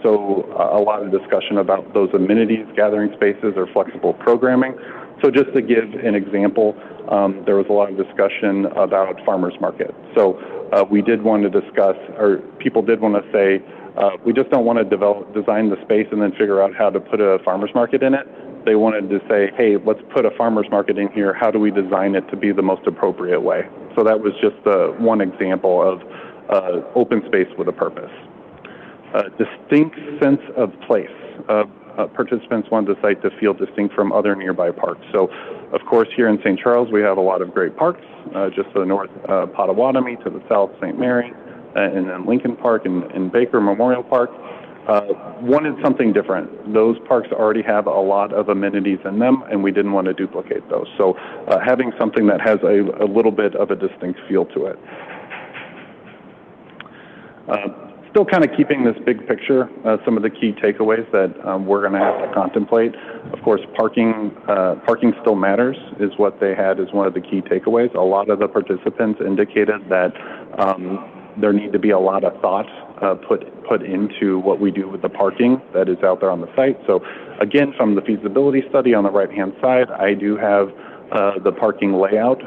So a lot of discussion about those amenities, gathering spaces, or flexible programming. So just to give an example, there was a lot of discussion about farmers market. So we did want to discuss, or people did want to say, we just don't want to design the space and then figure out how to put a farmers market in it. They wanted to say, hey, let's put a farmers market in here. How do we design it to be the most appropriate way? So that was just one example of open space with a purpose. A distinct sense of place. Participants wanted the site to feel distinct from other nearby parks. So, of course, here in St. Charles, we have a lot of great parks. Just to the north, Potawatomi, to the south, St. Mary, and then Lincoln Park and Baker Memorial Park. Wanted something different. Those parks already have a lot of amenities in them, and we didn't want to duplicate those. So having something that has a little bit of a distinct feel to it. Still kind of keeping this big picture, some of the key takeaways that we're going to have to contemplate. Of course, parking still matters is what they had as one of the key takeaways. A lot of the participants indicated that there need to be a lot of thought put into what we do with the parking that is out there on the site. So again, from the feasibility study on the right-hand side, I do have the parking layout.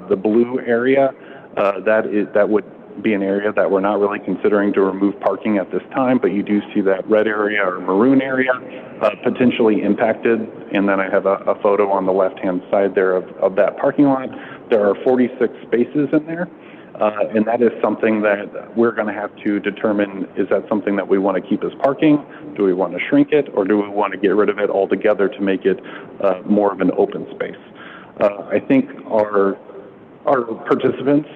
The blue area, that would be an area that we're not really considering to remove parking at this time, but you do see that red area or maroon area potentially impacted. And then I have a photo on the left-hand side there of that parking lot. There are 46 spaces in there. And that is something that we're going to have to determine, is that something that we want to keep as parking? Do we want to shrink it, or do we want to get rid of it altogether to make it more of an open space? I think our participants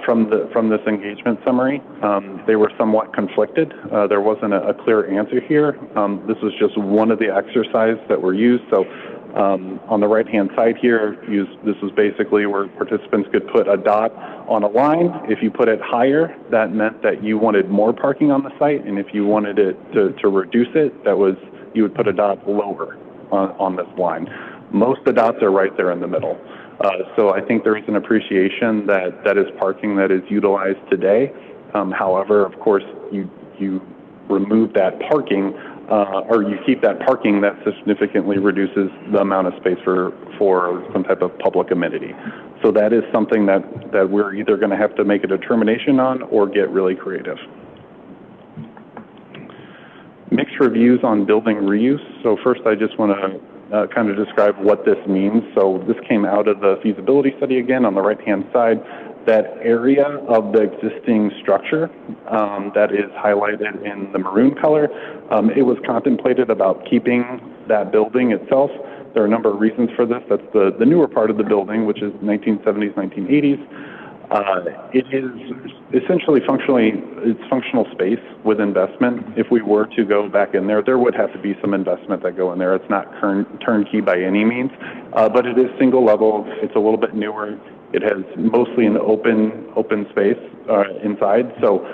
from this engagement summary, they were somewhat conflicted. There wasn't a clear answer here. This was just one of the exercises that were used. So on the right-hand side here, this was basically where participants could put a dot on a line. If you put it higher, that meant that you wanted more parking on the site, and if you wanted it to reduce it, you would put a dot lower on this line. Most of the dots are right there in the middle. So I think there is an appreciation that is parking that is utilized today. However, of course, you remove that parking, or you keep that parking, that significantly reduces the amount of space for some type of public amenity. So that is something that we're either going to have to make a determination on or get really creative. Mixed reviews on building reuse. So first I just want to kind of describe what this means. So this came out of the feasibility study again on the right-hand side. That area of the existing structure that is highlighted in the maroon color, it was contemplated about keeping that building itself. There are a number of reasons for this. That's the newer part of the building, which is 1970s, 1980s. It is essentially it's functional space with investment. If we were to go back in there would have to be some investment that go in there. It's not turnkey by any means, but it is single level. It's a little bit newer. It has mostly an open space inside, so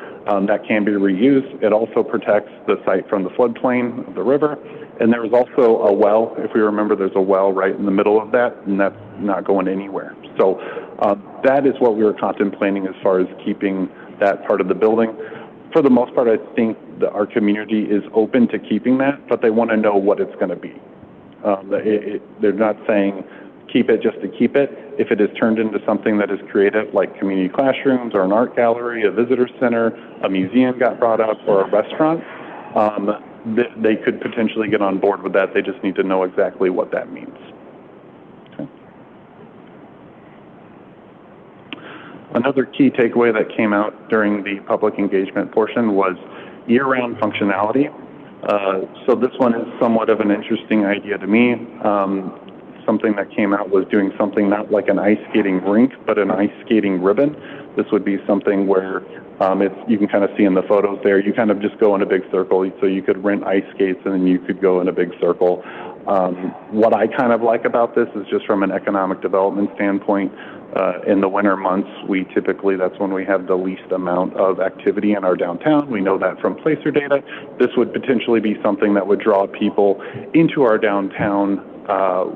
that can be reused. It also protects the site from the floodplain of the river. And there is also a well. If we remember, there's a well right in the middle of that, and that's not going anywhere. So that is what we were contemplating as far as keeping that part of the building. For the most part, I think that our community is open to keeping that, but they want to know what it's going to be. They're not saying keep it just to keep it. If it is turned into something that is creative, like community classrooms or an art gallery, a visitor center, a museum got brought up, or a restaurant, they could potentially get on board with that. They just need to know exactly what that means. Okay. Another key takeaway that came out during the public engagement portion was year-round functionality. So this one is somewhat of an interesting idea to me. Something that came out was doing something not like an ice skating rink, but an ice skating ribbon. This would be something where you can kind of see in the photos there, you kind of just go in a big circle. So you could rent ice skates and then you could go in a big circle. What I kind of like about this is just from an economic development standpoint, in the winter months, that's when we have the least amount of activity in our downtown. We know that from Placer data. This would potentially be something that would draw people into our downtown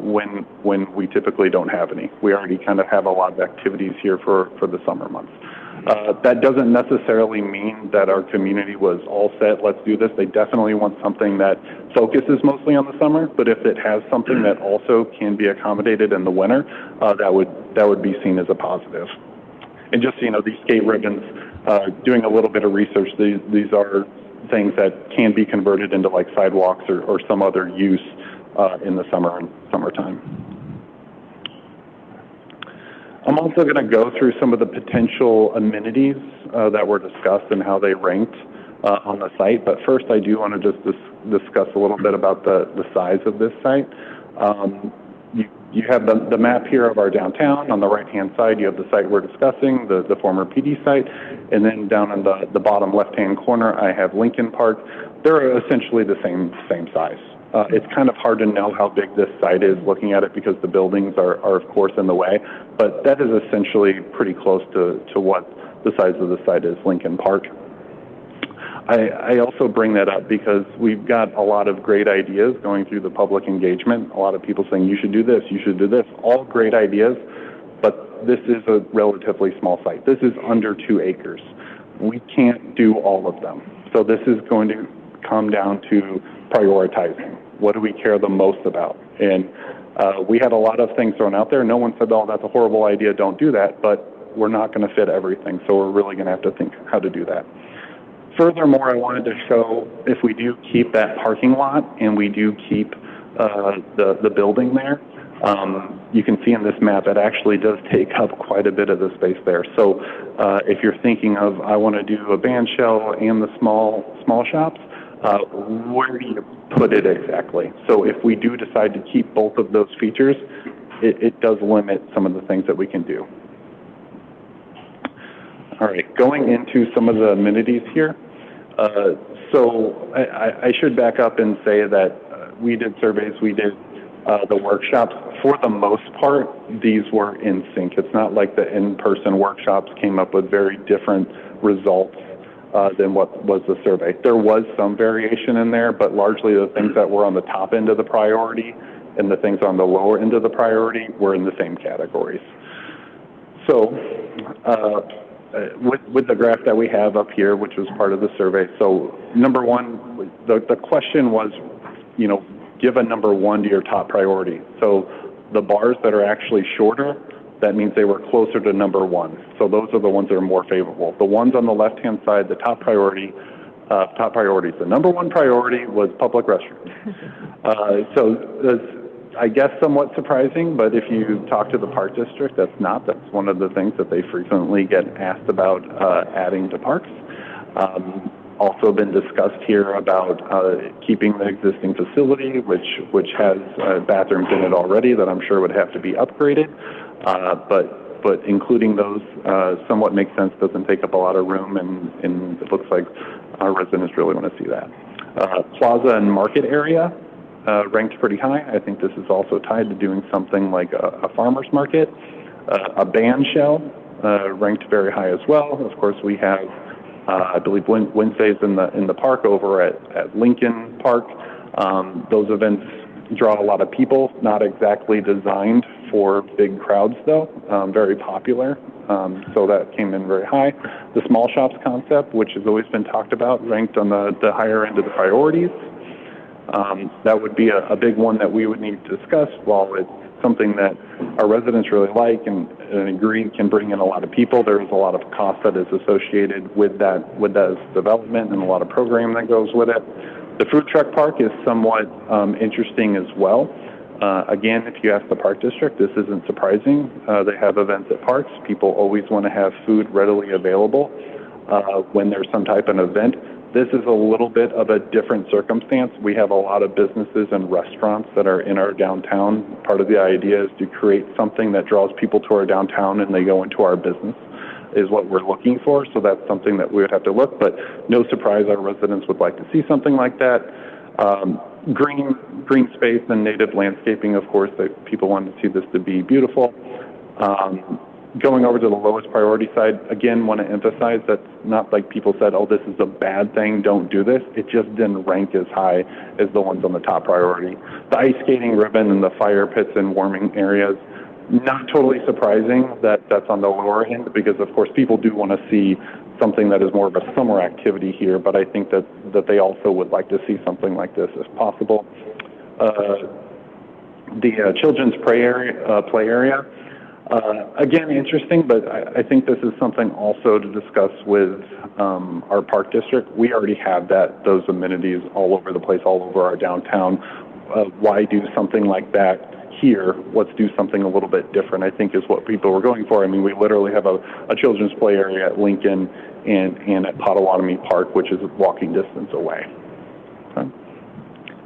when we typically don't have any. We already kind of have a lot of activities here for the summer months. That doesn't necessarily mean that our community was all set, let's do this. They definitely want something that focuses mostly on the summer, but if it has something that also can be accommodated in the winter, that would be seen as a positive. And just so you know, these skate ribbons, doing a little bit of research, these are things that can be converted into like sidewalks or some other use in the summertime. I'm also going to go through some of the potential amenities that were discussed and how they ranked on the site. But first, I do want to just discuss a little bit about the size of this site. You have the map here of our downtown. On the right-hand side, you have the site we're discussing, the former PD site. And then down in the bottom left-hand corner, I have Lincoln Park. They're essentially the same size. It's kind of hard to know how big this site is looking at it because the buildings are of course in the way, but that is essentially pretty close to what the size of the site is, Lincoln Park. I also bring that up because we've got a lot of great ideas going through the public engagement, a lot of people saying you should do this, you should do this, all great ideas, but this is a relatively small site. This is under 2 acres. We can't do all of them. So this is going to come down to prioritizing. What do we care the most about? And we had a lot of things thrown out there. No one said, oh, that's a horrible idea, don't do that, but we're not going to fit everything, so we're really going to have to think how to do that. Furthermore, I wanted to show if we do keep that parking lot and we do keep the building there, you can see in this map it actually does take up quite a bit of the space there. So if you're thinking of, I want to do a band shell and the small shops, where do you put it exactly? So if we do decide to keep both of those features, it does limit some of the things that we can do. All right, going into some of the amenities here. So I should back up and say that we did surveys, we did the workshops. For the most part, these were in sync. It's not like the in-person workshops came up with very different results than what was the survey. There was some variation in there, but largely the things that were on the top end of the priority and the things on the lower end of the priority were in the same categories. So with the graph that we have up here, which was part of the survey, so number one, the question was, you know, give a number one to your top priority. So the bars that are actually shorter, that means they were closer to number one. So those are the ones that are more favorable. The ones on the left-hand side, the top priorities. The number one priority was public restrooms. So that's, I guess, somewhat surprising, but if you talk to the park district, that's not. That's one of the things that they frequently get asked about adding to parks. Also been discussed here about keeping the existing facility, which has bathrooms in it already that I'm sure would have to be upgraded. But including those somewhat makes sense, doesn't take up a lot of room, and it looks like our residents really want to see that. Plaza and market area ranked pretty high. I think this is also tied to doing something like a farmer's market. A band shell ranked very high as well. Of course, we have, I believe, Wednesdays in the park over at Lincoln Park. Those events draw a lot of people, not exactly designed for big crowds, though. Very popular, so that came in very high. The small shops concept, which has always been talked about, ranked on the higher end of the priorities. That would be a big one that we would need to discuss. While it's something that our residents really like and agree can bring in a lot of people, there is a lot of cost that is associated with that development and a lot of program that goes with it. The food truck park is somewhat interesting as well. Again, if you ask the park district, this isn't surprising. They have events at parks. People always want to have food readily available when there's some type of event. This is a little bit of a different circumstance. We have a lot of businesses and restaurants that are in our downtown. Part of the idea is to create something that draws people to our downtown and they go into our business, is what we're looking for. So that's something that we would have to look, but no surprise, our residents would like to see something like that. Green space and native landscaping, of course, that people want to see this to be beautiful. Going over to the lowest priority side, again, want to emphasize that's not like people said, oh, this is a bad thing, don't do this. It just didn't rank as high as the ones on the top priority. The ice skating ribbon and the fire pits and warming areas, not totally surprising that that's on the lower end, because of course people do want to see something that is more of a summer activity here, but I think that they also would like to see something like this if possible. The children's play area, again, interesting, but I think this is something also to discuss with our park district. We already have those amenities all over the place, all over our downtown. Why do something like that here? Let's do something a little bit different, I think is what people were going for. I mean, we literally have a children's play area at Lincoln and at Potawatomi Park, which is walking distance away. Okay.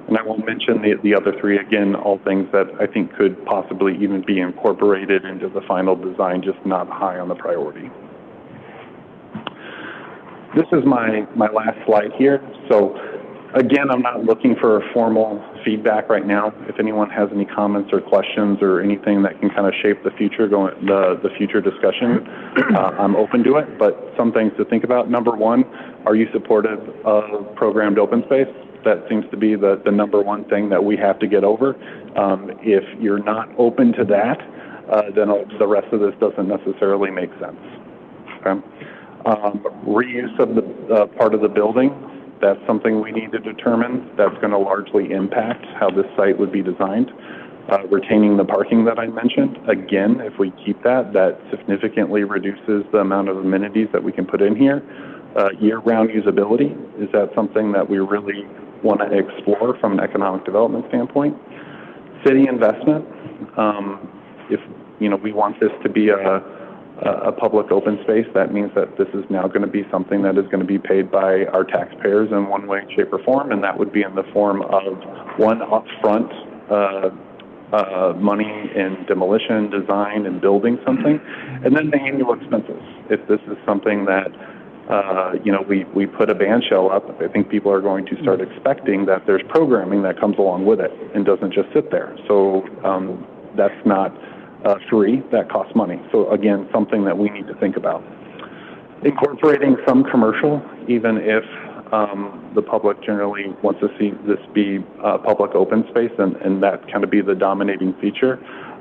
And I won't mention the other three, again, all things that I think could possibly even be incorporated into the final design, just not high on the priority. This is my last slide here. So again, I'm not looking for a formal feedback right now. If anyone has any comments or questions or anything that can kind of shape the future the future discussion, I'm open to it, but some things to think about. Number one, are you supportive of programmed open space? That seems to be the number one thing that we have to get over. If you're not open to that, then the rest of this doesn't necessarily make sense. Okay? Reuse of the part of the building, that's something we need to determine. That's going to largely impact how this site would be designed. Retaining the parking that I mentioned, again, if we keep that significantly reduces the amount of amenities that we can put in here. Year-round usability, is that something that we really want to explore from an economic development standpoint? City investment, if we want this to be a public open space, that means that this is now going to be something that is going to be paid by our taxpayers in one way, shape, or form, and that would be in the form of one upfront money in demolition, design, and building something, and then the annual expenses. If this is something that we put a band shell up, I think people are going to start expecting that there's programming that comes along with it and doesn't just sit there. So that's not free, that costs money. So again, something that we need to think about. Incorporating some commercial, even if the public generally wants to see this be public open space and that kind of be the dominating feature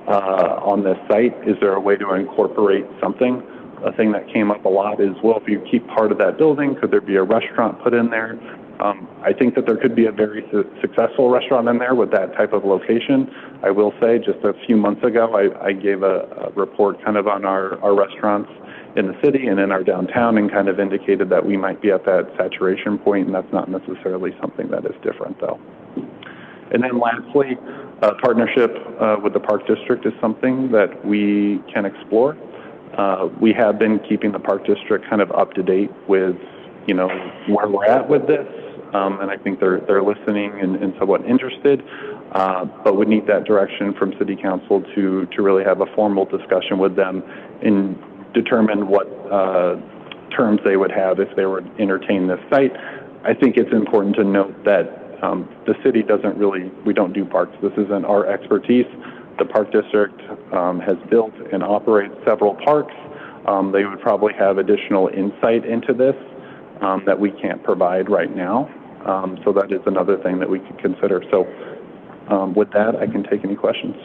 on this site. Is there a way to incorporate something? A thing that came up a lot is, well, if you keep part of that building, could there be a restaurant put in there? I think that there could be a very successful restaurant in there with that type of location. I will say, just a few months ago, I gave a report kind of on our restaurants in the city and in our downtown and kind of indicated that we might be at that saturation point, and that's not necessarily something that is different, though. And then lastly, partnership with the Park District is something that we can explore. We have been keeping the Park District kind of up to date with, where we're at with this, and I think they're listening and somewhat interested, but we need that direction from City Council to really have a formal discussion with them and determine what terms they would have if they were to entertain this site. I think it's important to note that the city we don't do parks. This isn't our expertise. The Park District has built and operates several parks. They would probably have additional insight into this that we can't provide right now. So that is another thing that we could consider. So with that, I can take any questions.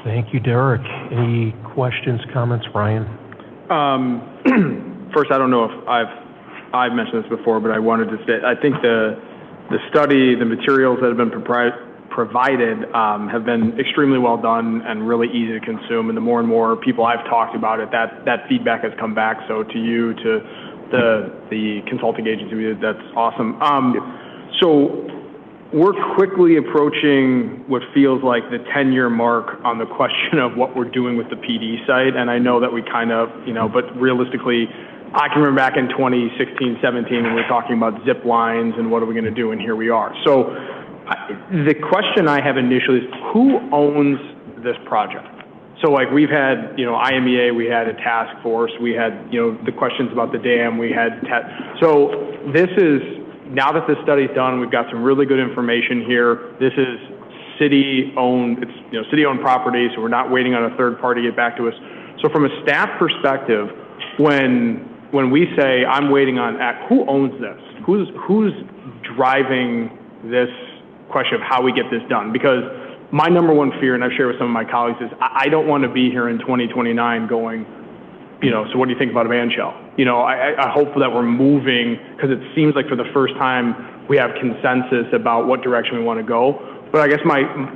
Thank you, Derek. Any questions, comments, Ryan? First, I don't know if I've mentioned this before, but I wanted to say, I think the study, the materials that have been provided have been extremely well done and really easy to consume. And the more and more people I've talked about it, that feedback has come back. So to you, to the consulting agency, that's awesome. So we're quickly approaching what feels like the 10-year mark on the question of what we're doing with the PD site. And I know that we kind of, but realistically, I can remember back in 2016, 17, when we were talking about zip lines and what are we going to do, and here we are. So the question I have initially is, who owns this project? So like we've had, IMEA, we had a task force, we had, the questions about the dam, we had, so this is, now that this study's done, we've got some really good information here. This is city-owned, it's, city-owned property, so we're not waiting on a third party to get back to us. So from a staff perspective, when we say, I'm waiting on Act, who owns this? Who's driving this question of how we get this done? Because my number one fear, and I've shared with some of my colleagues, is I don't want to be here in 2029 going, so what do you think about a van shell? I hope that we're moving, because it seems like for the first time we have consensus about what direction we want to go. But I guess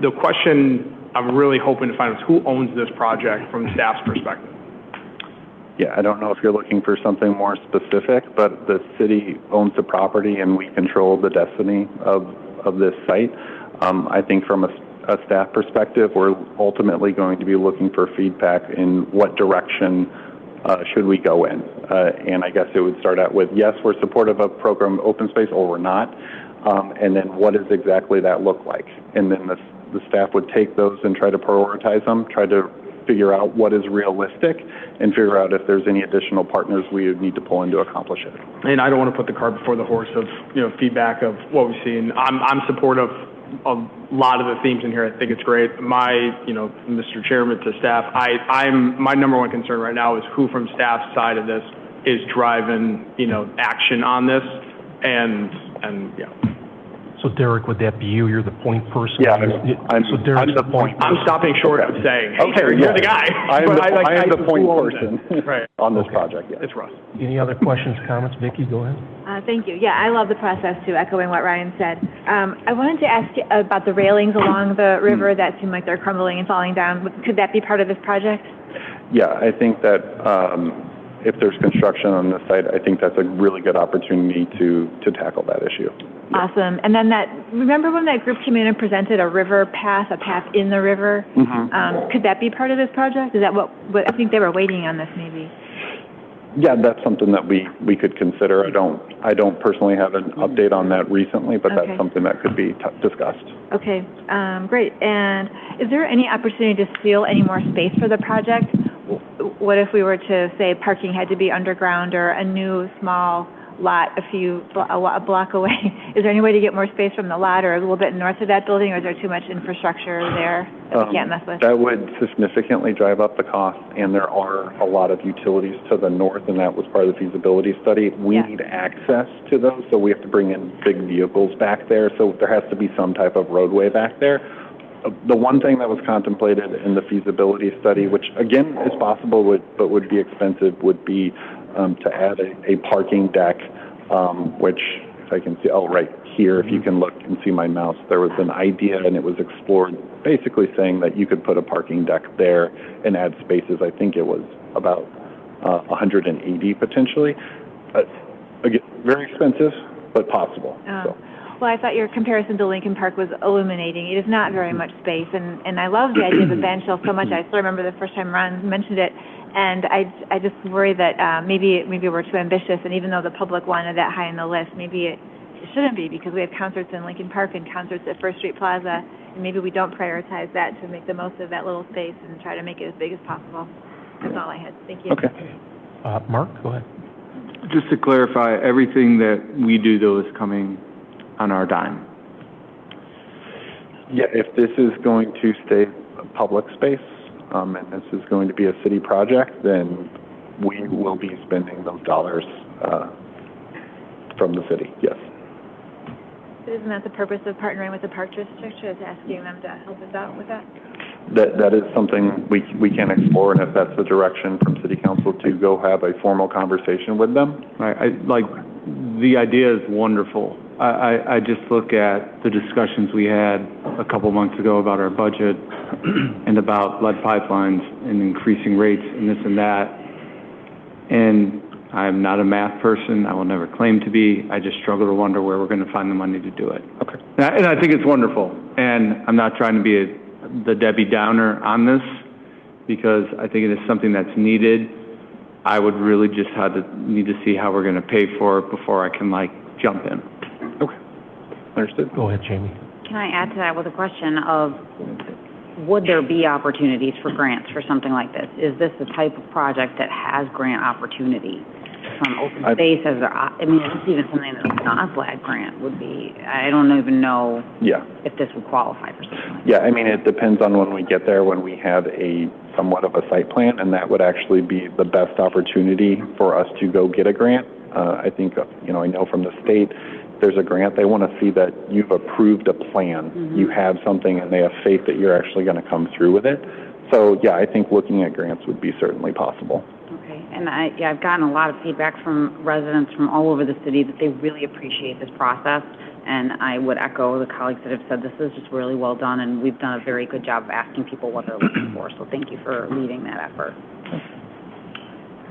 the question I'm really hoping to find is who owns this project from staff's perspective? Yeah, I don't know if you're looking for something more specific, but the city owns the property and we control the destiny of this site. I think from a staff perspective, we're ultimately going to be looking for feedback in what direction should we go in. And I guess it would start out with, yes, we're supportive of program open space, or we're not. And then what does exactly that look like? And then the staff would take those and try to prioritize them, try to figure out what is realistic, and figure out if there's any additional partners we would need to pull in to accomplish it. And I don't want to put the cart before the horse of, feedback of what we've seen. I'm supportive of a lot of the themes in here. I think it's great. Mr. Chairman, to staff, my number one concern right now is who from staff's side of this is driving, action on this, and yeah. So Derek, would that be you? You're the point person? Yeah, so Derek's the point person. I'm stopping short of saying, hey, Derek, you're the guy. I am the point person right. on this project, yeah. It's Russ. Any other questions, comments? Vicki, go ahead. Thank you. Yeah, I love the process too, echoing what Ryan said. I wanted to ask you about the railings along the river that seem like they're crumbling and falling down. Could that be part of this project? Yeah, I think that if there's construction on this site, I think that's a really good opportunity to tackle that issue. Yeah. Awesome. And then remember when that group came in and presented a river path, a path in the river? Mm-hmm. Could that be part of this project? Is that what I think they were waiting on this maybe? Yeah, that's something that we could consider. I don't personally have an update on that recently, but okay. That's something that could be discussed. Okay, great. And is there any opportunity to seal any more space for the project? What if we were to say parking had to be underground or a new small lot a block away? Is there any way to get more space from the lot or a little bit north of that building, or is there too much infrastructure there that we can't mess with? That would significantly drive up the cost, and there are a lot of utilities to the north, and that was part of the feasibility study. We need access to those, so we have to bring in big vehicles back there, so there has to be some type of roadway back there. The one thing that was contemplated in the feasibility study, which again is possible but would be expensive, would be to add a parking deck, which, if I can see, right here, if you can look and see my mouse, there was an idea and it was explored, basically saying that you could put a parking deck there and add spaces. I think it was about 180 potentially. Again, very expensive, but possible. So. Well, I thought your comparison to Lincoln Park was illuminating. It is not very much space, and I love the idea of the band shell so much. I still remember the first time Ron mentioned it, and I just worry that maybe we're too ambitious, and even though the public wanted that high on the list, maybe it shouldn't be, because we have concerts in Lincoln Park and concerts at First Street Plaza, and maybe we don't prioritize that to make the most of that little space and try to make it as big as possible. That's all I had. Thank you. Okay. Mark, go ahead. Just to clarify, everything that we do, though, is coming on our dime. Yeah, if this is going to stay public space, and this is going to be a city project, then we will be spending those dollars from the city, yes. Isn't that the purpose of partnering with the Park District, is asking them to help us out with that? That is something we can explore, and if that's the direction from City Council, to go have a formal conversation with them. The idea is wonderful. I just look at the discussions we had a couple months ago about our budget and about lead pipelines and increasing rates and this and that. And I'm not a math person. I will never claim to be. I just struggle to wonder where we're going to find the money to do it. Okay. And I think it's wonderful. And I'm not trying to be the Debbie Downer on this, because I think it is something that's needed. I would really just need to see how we're going to pay for it before I can jump in. Okay. Understood. Go ahead, Jamie. Can I add to that with a question of, would there be opportunities for grants for something like this? Is this the type of project that has grant opportunity from open space? Is this even something that's not a flag grant would be? I don't even know if this would qualify for something like that. Yeah, it depends on when we get there, when we have a somewhat of a site plan, and that would actually be the best opportunity for us to go get a grant. I think, I know from the state, there's a grant, they want to see that you've approved a plan. Mm-hmm. You have something, and they have faith that you're actually going to come through with it. So, yeah, I think looking at grants would be certainly possible. Okay, and I've gotten a lot of feedback from residents from all over the city that they really appreciate this process, and I would echo the colleagues that have said this is just really well done, and we've done a very good job of asking people what they're looking for, so thank you for leading that effort.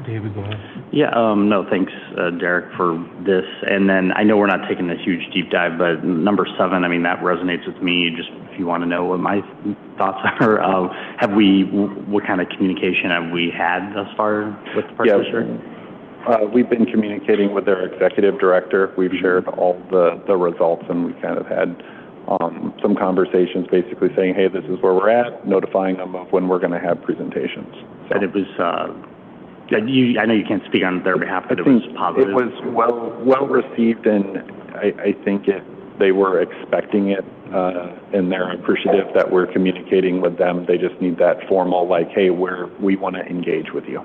David, go ahead. Yeah, no, thanks, Derek, for this. And then I know we're not taking a huge deep dive, but number 7, that resonates with me. Just if you want to know what my thoughts are, what kind of communication have we had thus far with the Park District? We've been communicating with their executive director. We've shared all the results, and we've kind of had some conversations basically saying, hey, this is where we're at, notifying them of when we're going to have presentations. So. And it was... I know you can't speak on their behalf, but it was positive. It was well received, and I think they were expecting it, and they're appreciative that we're communicating with them. They just need that formal, hey, we want to engage with you.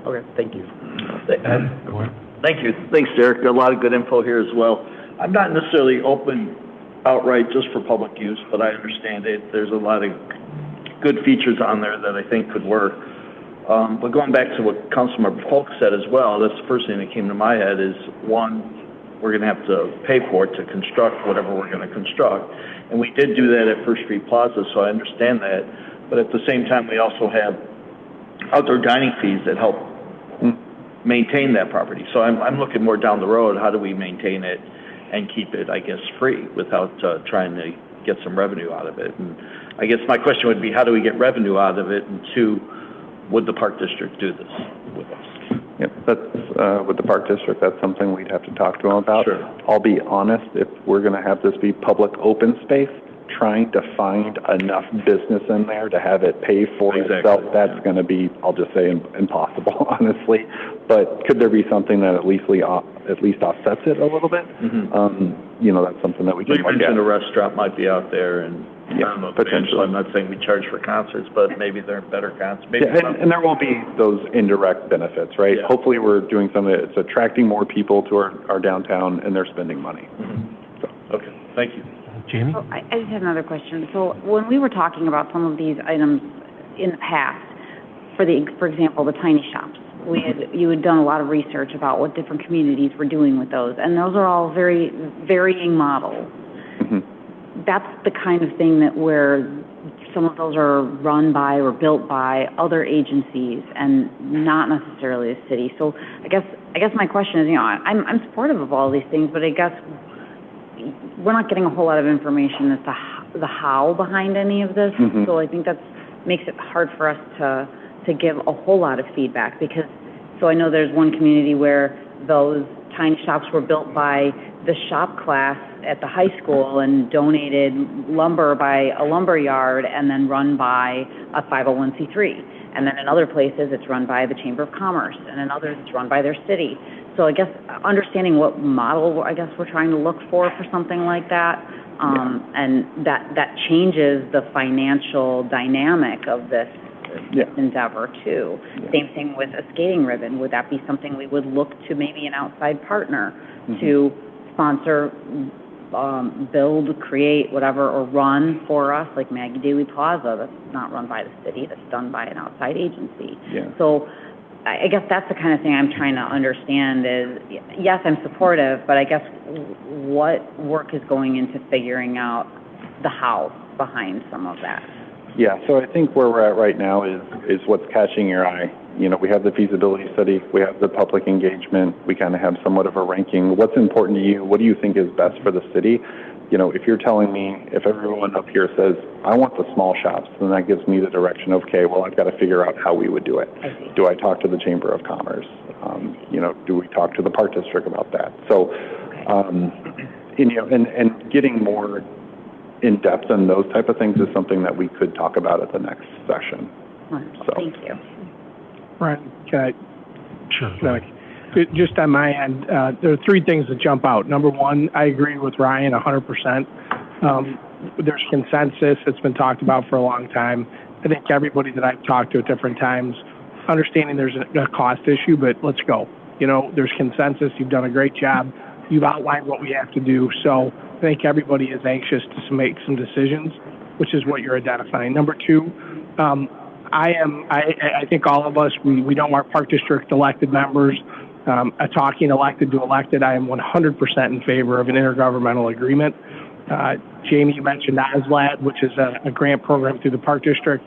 Okay, thank you. Ed, go ahead. Thank you. Thanks, Derek. A lot of good info here as well. I'm not necessarily open outright just for public use, but I understand it. There's a lot of good features on there that I think could work. But going back to what Councilmember Polk said as well, that's the first thing that came to my head is, one, we're going to have to pay for it to construct whatever we're going to construct. And we did do that at First Street Plaza, so I understand that. But at the same time, we also have outdoor dining fees that help maintain that property. So I'm looking more down the road, how do we maintain it and keep it, I guess, free without trying to get some revenue out of it? And I guess my question would be, how do we get revenue out of it? And 2, would the Park District do this with us? Yep, that's, with the Park District, that's something we'd have to talk to them about. Sure. I'll be honest, if we're going to have this be public open space, trying to find enough business in there to have it pay for itself, that's going to be, I'll just say, impossible, honestly. But could there be something that at least offsets it a little bit? Mm-hmm. That's something that we can look at. You mentioned a restaurant might be out there, and I don't know, potentially. I'm not saying we charge for concerts, but maybe they're better concerts. And there will be those indirect benefits, right? Yeah. Hopefully we're doing something that's attracting more people to our downtown, and they're spending money. Mm-hmm. So. Okay, thank you. Jamie? Oh, I just have another question. So when we were talking about some of these items in the past, for example, the tiny shops, you had done a lot of research about what different communities were doing with those, and those are all very varying models. That's the kind of thing that where some of those are run by or built by other agencies and not necessarily a city. So I guess my question is, I'm supportive of all these things, but I guess we're not getting a whole lot of information as to the how behind any of this. So I think that makes it hard for us to give a whole lot of feedback, because so I know there's one community where those tiny shops were built by the shop class at the high school and donated lumber by a lumber yard and then run by a 501c3. And then in other places it's run by the Chamber of Commerce, and in others it's run by their city. So I guess understanding what model I guess we're trying to look for something like that, and that changes the financial dynamic of this endeavor too. Same thing with a skating ribbon. Would that be something we would look to maybe an outside partner to sponsor, build, create, whatever, or run for us, like Maggie Daly Plaza? That's not run by the city, that's done by an outside agency. So I guess that's the kind of thing I'm trying to understand is, yes, I'm supportive, but I guess what work is going into figuring out the how behind some of that? Yeah, so I think where we're at right now is what's catching your eye. We have the feasibility study, we have the public engagement, we kind of have somewhat of a ranking. What's important to you? What do you think is best for the city? If you're telling me, if everyone up here says, I want the small shops, then that gives me the direction of, okay, well, I've got to figure out how we would do it. Do I talk to the Chamber of Commerce? Do we talk to the Park District about that? So, and getting more in depth on those type of things is something that we could talk about at the next session. So. Thank you. Brian, can I? Sure. Just on my end, there are three things that jump out. Number one, I agree with Ryan 100%. There's consensus. It's been talked about for a long time. I think everybody that I've talked to at different times, understanding there's a cost issue, but let's go. There's consensus. You've done a great job. You've outlined what we have to do. So I think everybody is anxious to make some decisions, which is what you're identifying. Number two, I think all of us, we don't want Park District elected members talking elected to elected. I am 100% in favor of an intergovernmental agreement. Jamie, you mentioned OSLAD, which is a grant program through the Park District.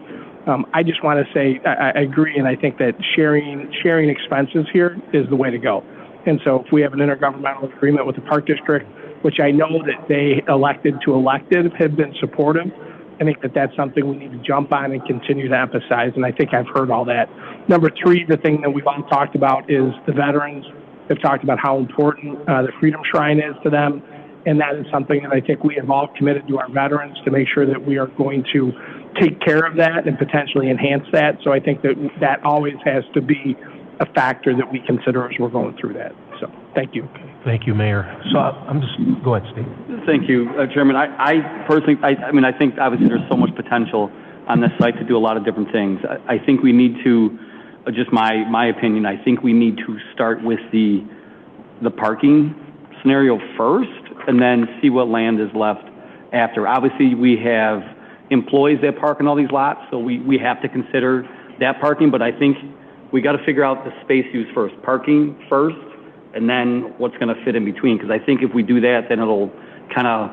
I just want to say I agree, and I think that sharing expenses here is the way to go. And so if we have an intergovernmental agreement with the Park District, which I know that they elected to elected have been supportive, I think that that's something we need to jump on and continue to emphasize, and I think I've heard all that. Number three, the thing that we've all talked about is the veterans. They've talked about how important the Freedom Shrine is to them, and that is something that I think we have all committed to our veterans to make sure that we are going to take care of that and potentially enhance that. So I think that always has to be a factor that we consider as we're going through that. So thank you. Thank you, Mayor. So go ahead, Steve. Thank you, Chairman. I personally, I think obviously there's so much potential on this site to do a lot of different things. I think we need to, just my opinion, I think we need to start with the parking scenario first and then see what land is left after. Obviously, we have employees that park in all these lots, so we have to consider that parking, but I think we got to figure out the space use first. Parking first, and then what's going to fit in between. Because I think if we do that, then it'll kind of,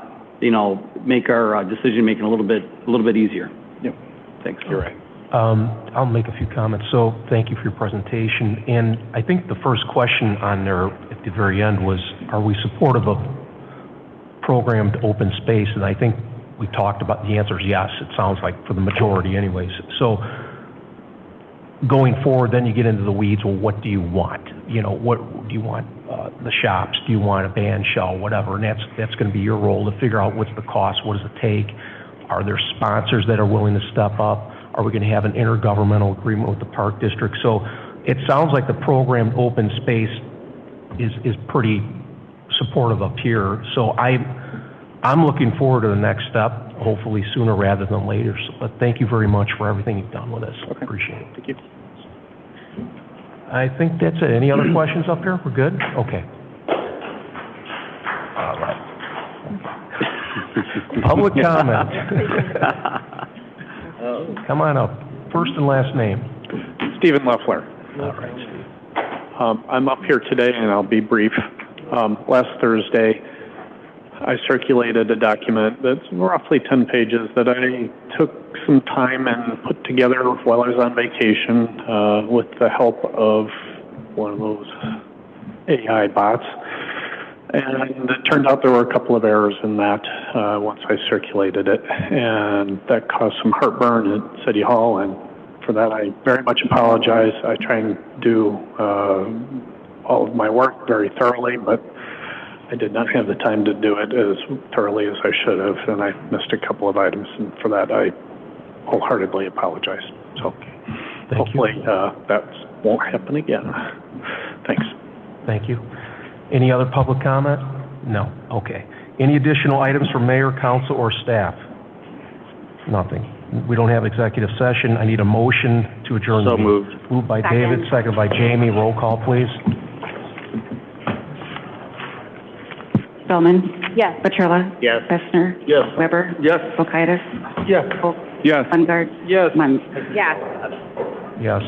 make our decision making a little bit easier. Yep. Thanks. You're right. I'll make a few comments. So thank you for your presentation. And I think the first question on there at the very end was, are we supportive of programmed open space? And I think we talked about the answer is yes. It sounds like for the majority anyways. So going forward, then you get into the weeds. Well, what do you want? What do you want? The shops? Do you want a band shell? Whatever. And that's going to be your role to figure out what's the cost. What does it take? Are there sponsors that are willing to step up? Are we going to have an intergovernmental agreement with the Park District? So it sounds like the programmed open space is pretty supportive up here. So I'm looking forward to the next step, hopefully sooner rather than later. So, but thank you very much for everything you've done with us. Okay. Appreciate it. Thank you. I think that's it. Any other questions up here? We're good? Okay. All right. Public comment. Come on up. First and last name. Stephen Loeffler. All right, Steve. I'm up here today and I'll be brief. Last Thursday, I circulated a document that's roughly 10 pages that I took some time and put together while I was on vacation with the help of one of those AI bots. And it turned out there were a couple of errors in that once I circulated it. And that caused some heartburn at City Hall. And for that, I very much apologize. I try and do all of my work very thoroughly, but I did not have the time to do it as thoroughly as I should have, and I missed a couple of items, and for that, I wholeheartedly apologize. So hopefully that won't happen again. Thanks. Thank you. Any other public comment? No. Okay. Any additional items from mayor, council, or staff? Nothing. We don't have executive session. I need a motion to adjourn. So the meeting. moved. Moved by David, seconded by Jamie. Roll call, please. Spellman. Yes. Petrella. Yes. Fessner. Yes. Weber. Yes. Kulkaitis. Yes. Polk. Yes. Bungard. Yes. Munn. Yes. Yes.